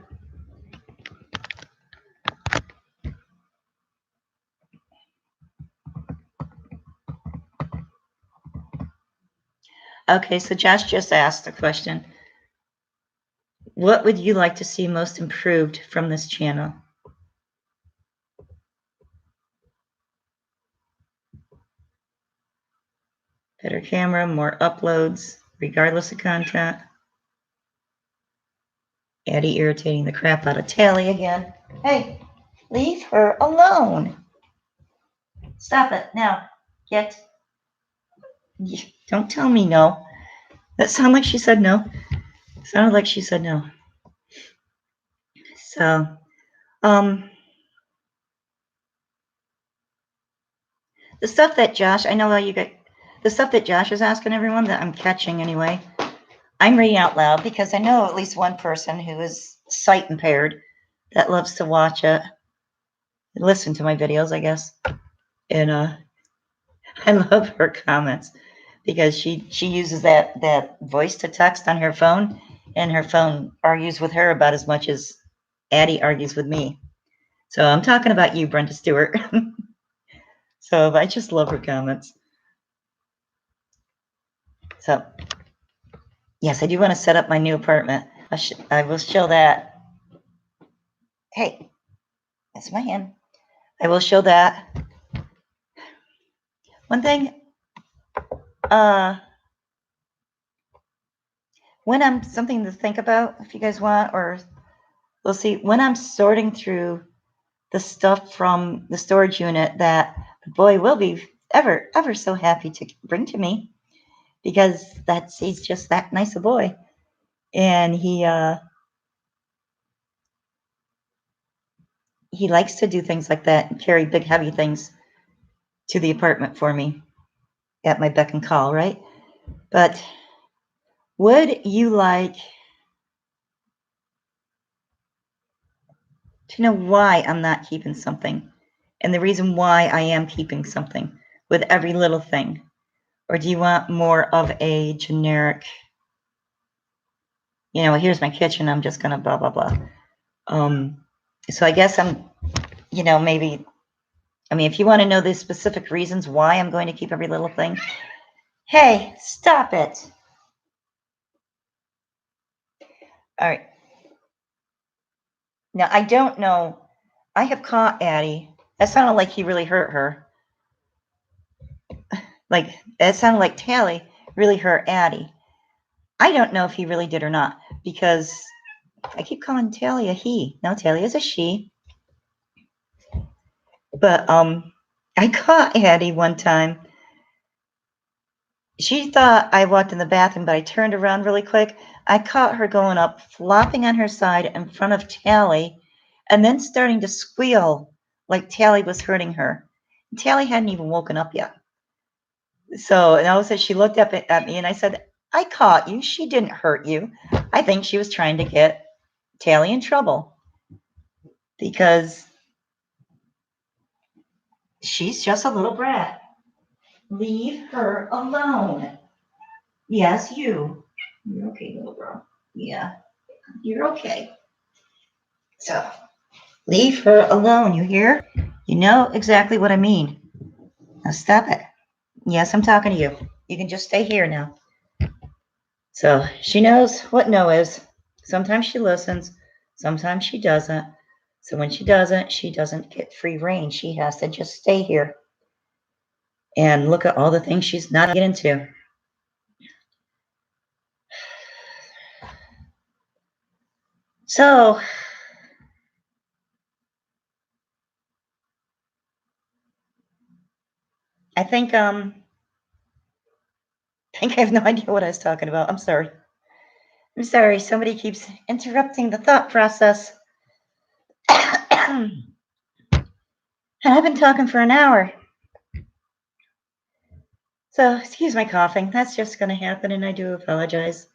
okay, so Josh just asked a question. What would you like to see most improved from this channel? Better camera, more uploads, regardless of content. Addie irritating the crap out of Tally again. Hey, leave her alone. Stop it. Now, get. Don't tell me no. That sounded like she said no. Sounded like she said no. So, the stuff that Josh, I know how you get, the stuff that Josh is asking everyone that I'm catching anyway, I'm reading out loud because I know at least one person who is sight impaired that loves to watch it, listen to my videos, I guess. And I love her comments because she uses that voice to text on her phone, and her phone argues with her about as much as Addie argues with me. So I'm talking about you, Brenda Stewart. So I just love her comments. So yes, I do want to set up my new apartment. I will show that. Hey, that's my hand. I will show that. One thing, when I'm something to think about, if you guys want, or we'll see, when I'm sorting through the stuff from the storage unit that the boy will be ever so happy to bring to me, because he's just that nice a boy. And he likes to do things like that and carry big heavy things to the apartment for me at my beck and call, right? But would you like to know why I'm not keeping something, and the reason why I am keeping something with every little thing? Or do you want more of a generic, here's my kitchen, I'm just gonna blah, blah, blah. So I guess I'm, maybe, if you want to know the specific reasons why I'm going to keep every little thing, hey, stop it. All right. Now, I don't know. I have caught Addie. That sounded like he really hurt her. Like, it sounded like Tally really hurt Addie. I don't know if he really did or not, because I keep calling Tally a he. No, Tally is a she. But I caught Addie one time. She thought I walked in the bathroom, but I turned around really quick. I caught her going up, flopping on her side in front of Tally, and then starting to squeal like Tally was hurting her. Tally hadn't even woken up yet. So, and all of a sudden she looked up at me, and I said, I caught you. She didn't hurt you. I think she was trying to get Tally in trouble because she's just a little brat. Leave her alone. Yes, you. You're okay, little girl. Yeah, you're okay. So, leave her alone, you hear? You know exactly what I mean. Now stop it. Yes, I'm talking to you. You can just stay here now. So, she knows what no is. Sometimes she listens, sometimes she doesn't. So when she doesn't get free reign. She has to just stay here and look at all the things she's not getting into. So, I think I have no idea what I was talking about. I'm sorry. Somebody keeps interrupting the thought process. And I've been talking for an hour. So, excuse my coughing. That's just going to happen, and I do apologize.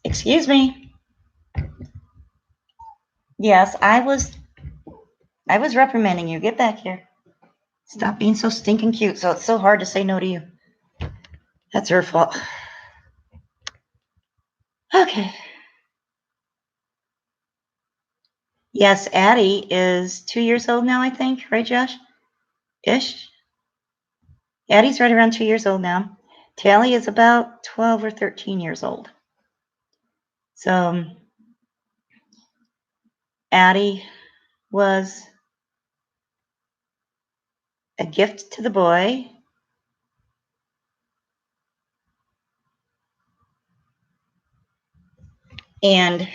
Excuse me. Yes, I was reprimanding you. Get back here. Stop being so stinking cute. So it's so hard to say no to you. That's her fault. Okay. Yes, Addie is 2 years old now, I think. Right, Josh? Ish. Addie's right around 2 years old now. Tally is about 12 or 13 years old. So Addie was a gift to the boy. And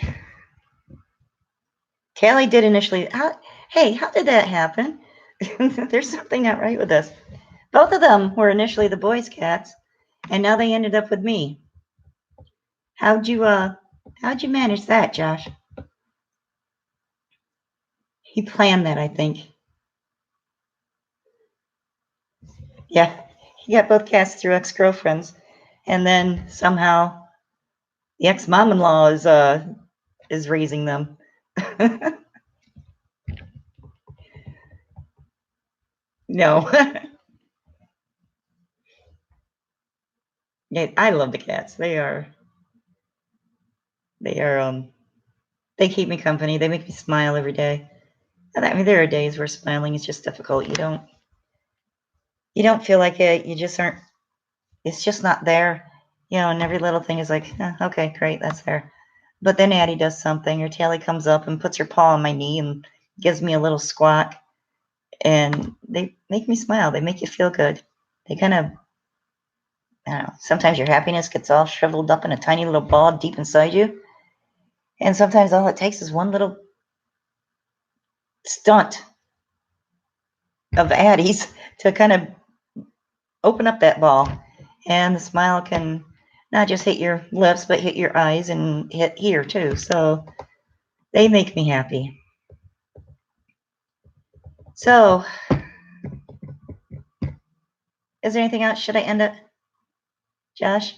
Callie did initially, hey, how did that happen? There's something not right with this. Both of them were initially the boys' cats, and now they ended up with me. How'd you manage that, Josh? He planned that, I think. Yeah, he got both cats through ex-girlfriends, and then somehow the ex-mom-in-law is raising them. No. Yeah, I love the cats. They keep me company. They make me smile every day. And I mean, there are days where smiling is just difficult. You don't feel like it. You just aren't. It's just not there. And every little thing is like, okay, great, that's there. But then Addie does something, or Tally comes up and puts her paw on my knee and gives me a little squawk, and they make me smile. They make you feel good. They kind of, I don't know, sometimes your happiness gets all shriveled up in a tiny little ball deep inside you. And sometimes all it takes is one little stunt of Addie's to kind of open up that ball. And the smile can not just hit your lips, but hit your eyes and hit here too. So they make me happy. So, is there anything else? Should I end it, Josh?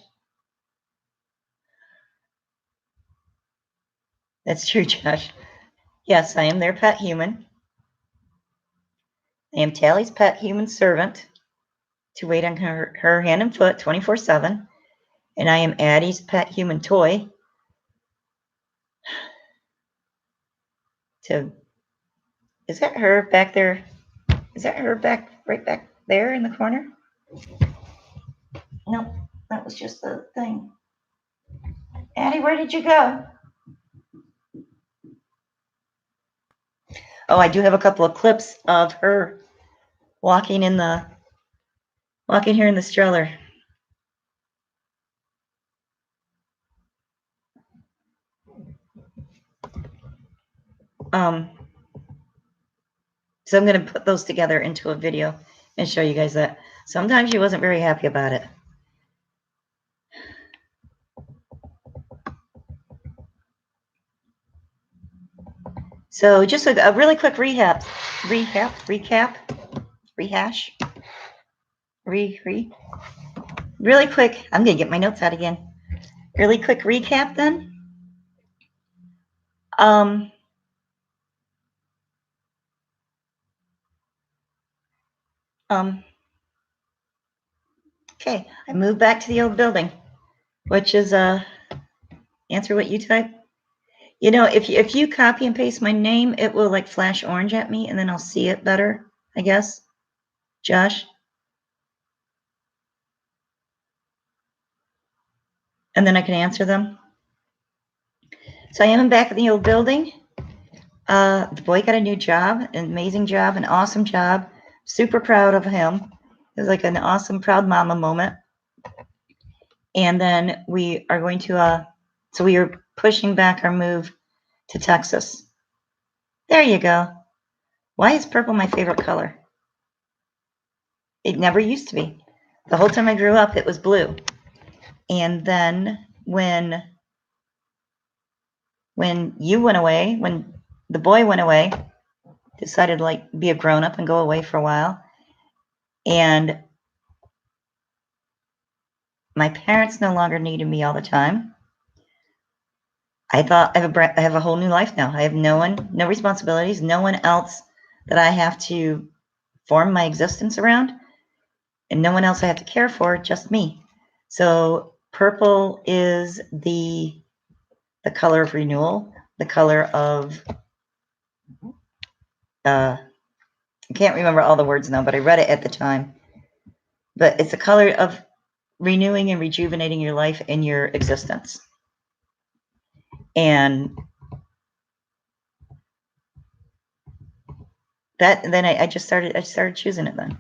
That's true, Josh. Yes, I am their pet human. I am Tally's pet human servant to wait on her hand and foot 24/7. And I am Addie's pet human toy to, is that her back there? Is that her right back there in the corner? No, that was just the thing. Addie, where did you go? Oh, I do have a couple of clips of her walking here in the stroller. So I'm going to put those together into a video and show you guys that. Sometimes she wasn't very happy about it. So just a really quick rehash. Really quick. I'm going to get my notes out again. Really quick recap then. Okay, I moved back to the old building, which is answer what you type. If you copy and paste my name, it will like flash orange at me, and then I'll see it better, I guess. Josh? And then I can answer them. So I am back in the old building. The boy got a new job, an amazing job, an awesome job. Super proud of him. It was like an awesome proud mama moment. And then we are going to, so we are pushing back our move to Texas. There you go. Why is purple my favorite color? It never used to be. The whole time I grew up, it was blue. And then when you went away, when the boy went away, decided to like be a grown-up and go away for a while, and my parents no longer needed me all the time. I thought I have a whole new life now. I have no responsibilities, no one else that I have to form my existence around, and no one else I have to care for, just me. So purple is the color of renewal, the color of I can't remember all the words now, but I read it at the time. But it's the color of renewing and rejuvenating your life and your existence. And that then I started choosing it then.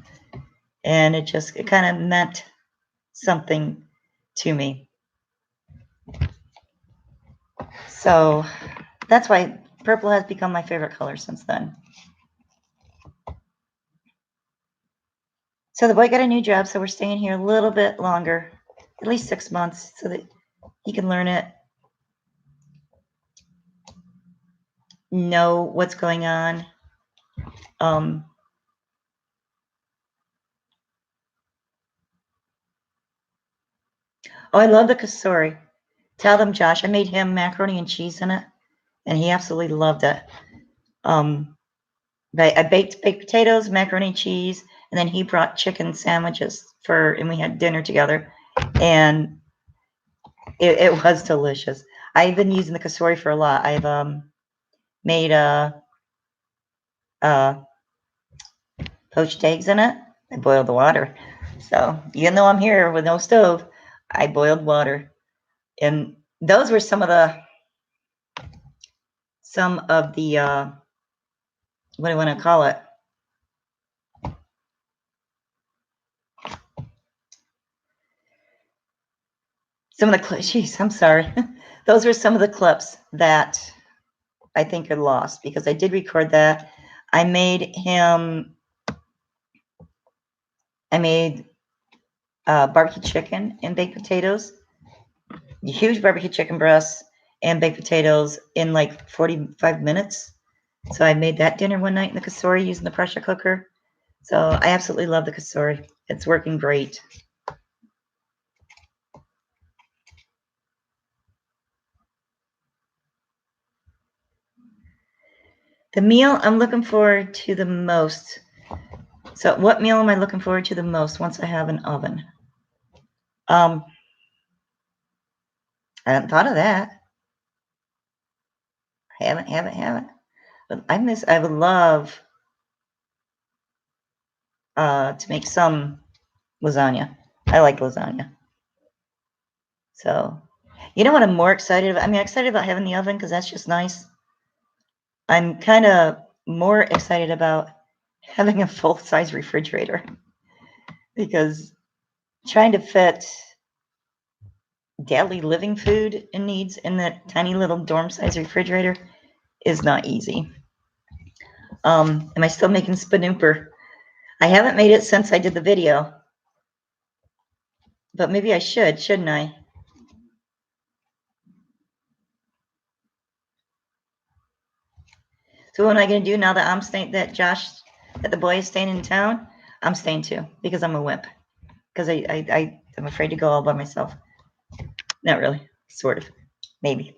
And it kind of meant something to me. So that's why purple has become my favorite color since then. So the boy got a new job, so we're staying here a little bit longer, at least 6 months, so that he can learn it, know what's going on. Oh, I love the kasori. Tell them, Josh, I made him macaroni and cheese in it, and he absolutely loved it. But I baked potatoes, macaroni and cheese, and then he brought chicken sandwiches and we had dinner together, and it was delicious. I've been using the kasori for a lot. I've made poached eggs in it. I boiled the water. So even though I'm here with no stove, I boiled water, and those were some of the what do I want to call it? Some of the clips. Jeez, I'm sorry. Those were some of the clips that I think are lost because I did record that. I made barbecue chicken and baked potatoes, huge barbecue chicken breasts and baked potatoes in like 45 minutes. So I made that dinner one night in the kasori using the pressure cooker. So I absolutely love the kasori. It's working great. The meal I'm looking forward to the most. So what meal am I looking forward to the most once I have an oven? I haven't thought of that. I haven't. But I would love to make some lasagna. I like lasagna. So, you know what I'm more excited about? I mean, I'm excited about having the oven because that's just nice. I'm kind of more excited about having a full-size refrigerator because trying to fit daily living food and needs in that tiny little dorm-size refrigerator is not easy. Am I still making spanooper? I haven't made it since I did the video, but maybe I should, shouldn't I? So what am I going to do now that that the boy is staying in town? I'm staying too because I'm a wimp. Because I'm afraid to go all by myself. Not really, sort of, maybe.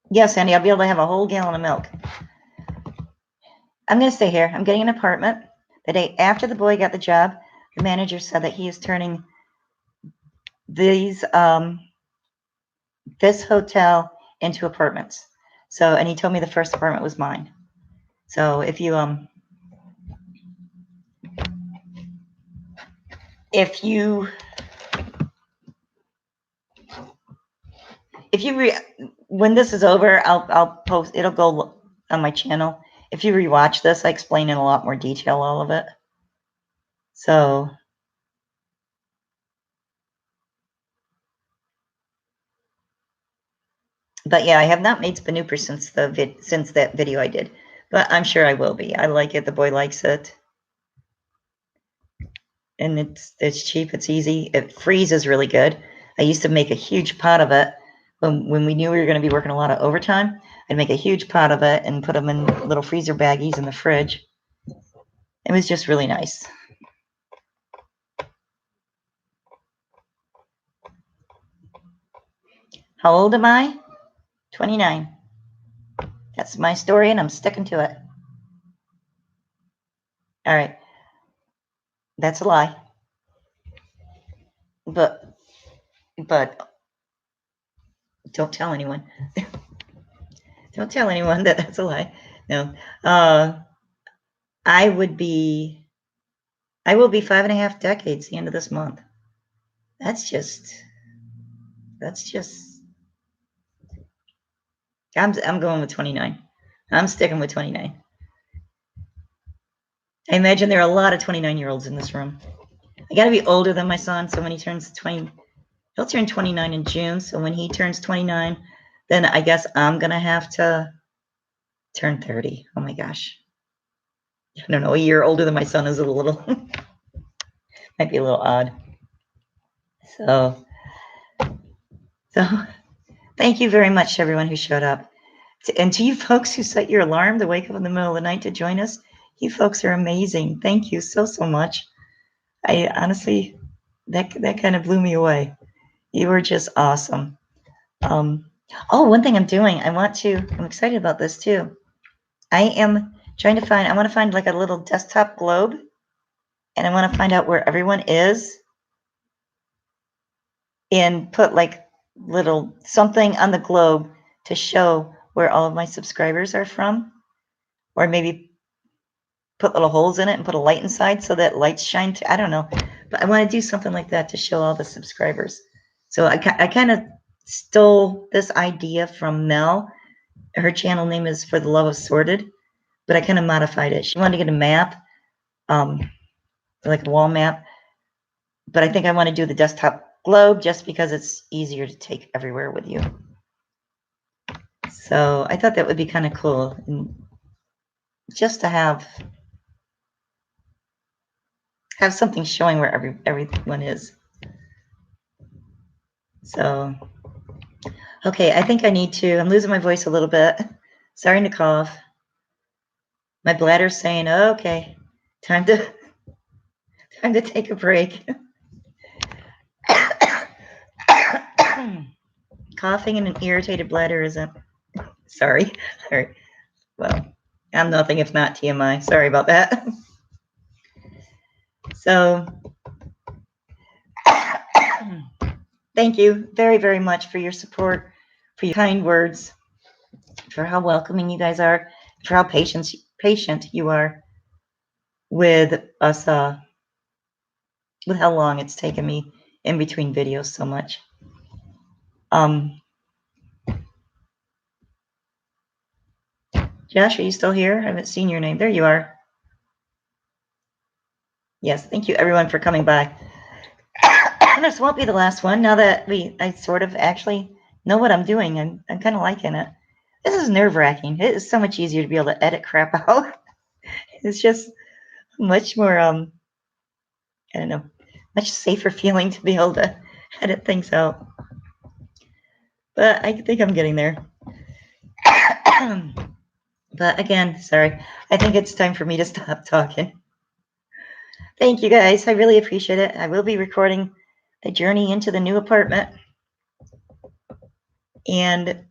Yes, Andy, I'll be able to have a whole gallon of milk. I'm going to stay here. I'm getting an apartment. The day after the boy got the job, the manager said that he is turning this hotel into apartments. So, and he told me the first apartment was mine. So if you when this is over, I'll post. It'll go on my channel. If you rewatch this, I explain in a lot more detail all of it. So, but yeah, I have not made spanooper since that video I did, but I'm sure I will be. I like it. The boy likes it, and it's cheap. It's easy. It freezes really good. I used to make a huge pot of it when we knew we were going to be working a lot of overtime. I'd make a huge pot of it and put them in little freezer baggies in the fridge. It was just really nice. How old am I? 29. That's my story, and I'm sticking to it. All right. That's a lie. But don't tell anyone. Don't tell anyone that that's a lie. No. I will be 5.5 decades the end of this month. That's just I'm going with 29. I'm sticking with 29. I imagine there are a lot of 29-year-olds in this room. I got to be older than my son, so when he turns 20, he'll turn 29 in June. So when he turns 29, then I guess I'm going to have to turn 30. Oh my gosh. I don't know, a year older than my son is a little, might be a little odd. So thank you very much to everyone who showed up. And to you folks who set your alarm to wake up in the middle of the night to join us, you folks are amazing. Thank you so much. I honestly, that kind of blew me away. You were just awesome. Oh, one thing I'm doing, I'm excited about this too. I am trying to find, I want to find like a little desktop globe, and I want to find out where everyone is and put like little something on the globe to show where all of my subscribers are from, or maybe put little holes in it and put a light inside so that lights shine. I don't know, but I want to do something like that to show all the subscribers. So I kind of stole this idea from Mel. Her channel name is For the Love of Sorted, but I kind of modified it. She wanted to get a map, like a wall map, but I think I want to do the desktop globe just because it's easier to take everywhere with you. So I thought that would be kind of cool, and just to have something showing where everyone is. So, okay, I think I need to, I'm losing my voice a little bit. Starting to cough. My bladder's saying, oh, okay, time to take a break. Coughing and an irritated bladder isn't, sorry. Well, I'm nothing if not TMI. Sorry about that. So, thank you very, very much for your support, for your kind words, for how welcoming you guys are, for how patient you are with us, with how long it's taken me in between videos so much. Josh, are you still here? I haven't seen your name. There you are. Yes, thank you everyone for coming by. This won't be the last one now that I sort of actually know what I'm doing. I'm kind of liking it. This is nerve-wracking. It is so much easier to be able to edit crap out. It's just much more, I don't know, much safer feeling to be able to edit things out. But I think I'm getting there. But again, sorry. I think it's time for me to stop talking. Thank you guys. I really appreciate it. I will be recording the journey into the new apartment. And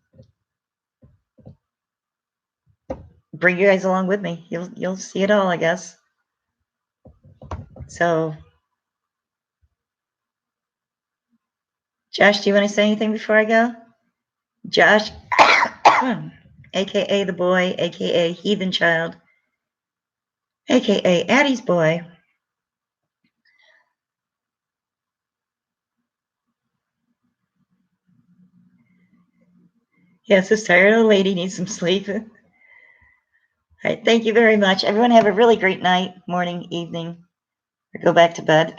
bring you guys along with me. You'll see it all, I guess. So, Josh, do you want to say anything before I go? Josh, aka the boy, aka Heathen Child, aka Addie's boy. Yes, this tired old lady needs some sleep. All right, thank you very much. Everyone have a really great night, morning, evening, or go back to bed.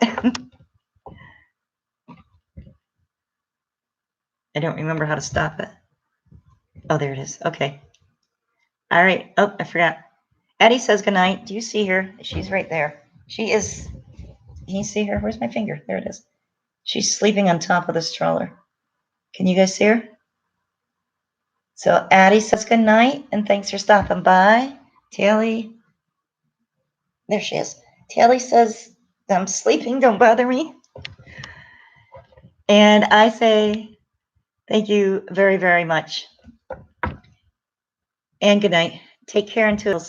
I don't remember how to stop it. Oh, there it is. Okay. All right. Oh, I forgot. Addie says goodnight. Do you see her? She's right there. She is. Can you see her? Where's my finger? There it is. She's sleeping on top of the stroller. Can you guys see her? So Addie says goodnight and thanks for stopping by. Taylor, there she is. Taylor says, I'm sleeping, don't bother me. And I say thank you very, very much. And good night. Take care until.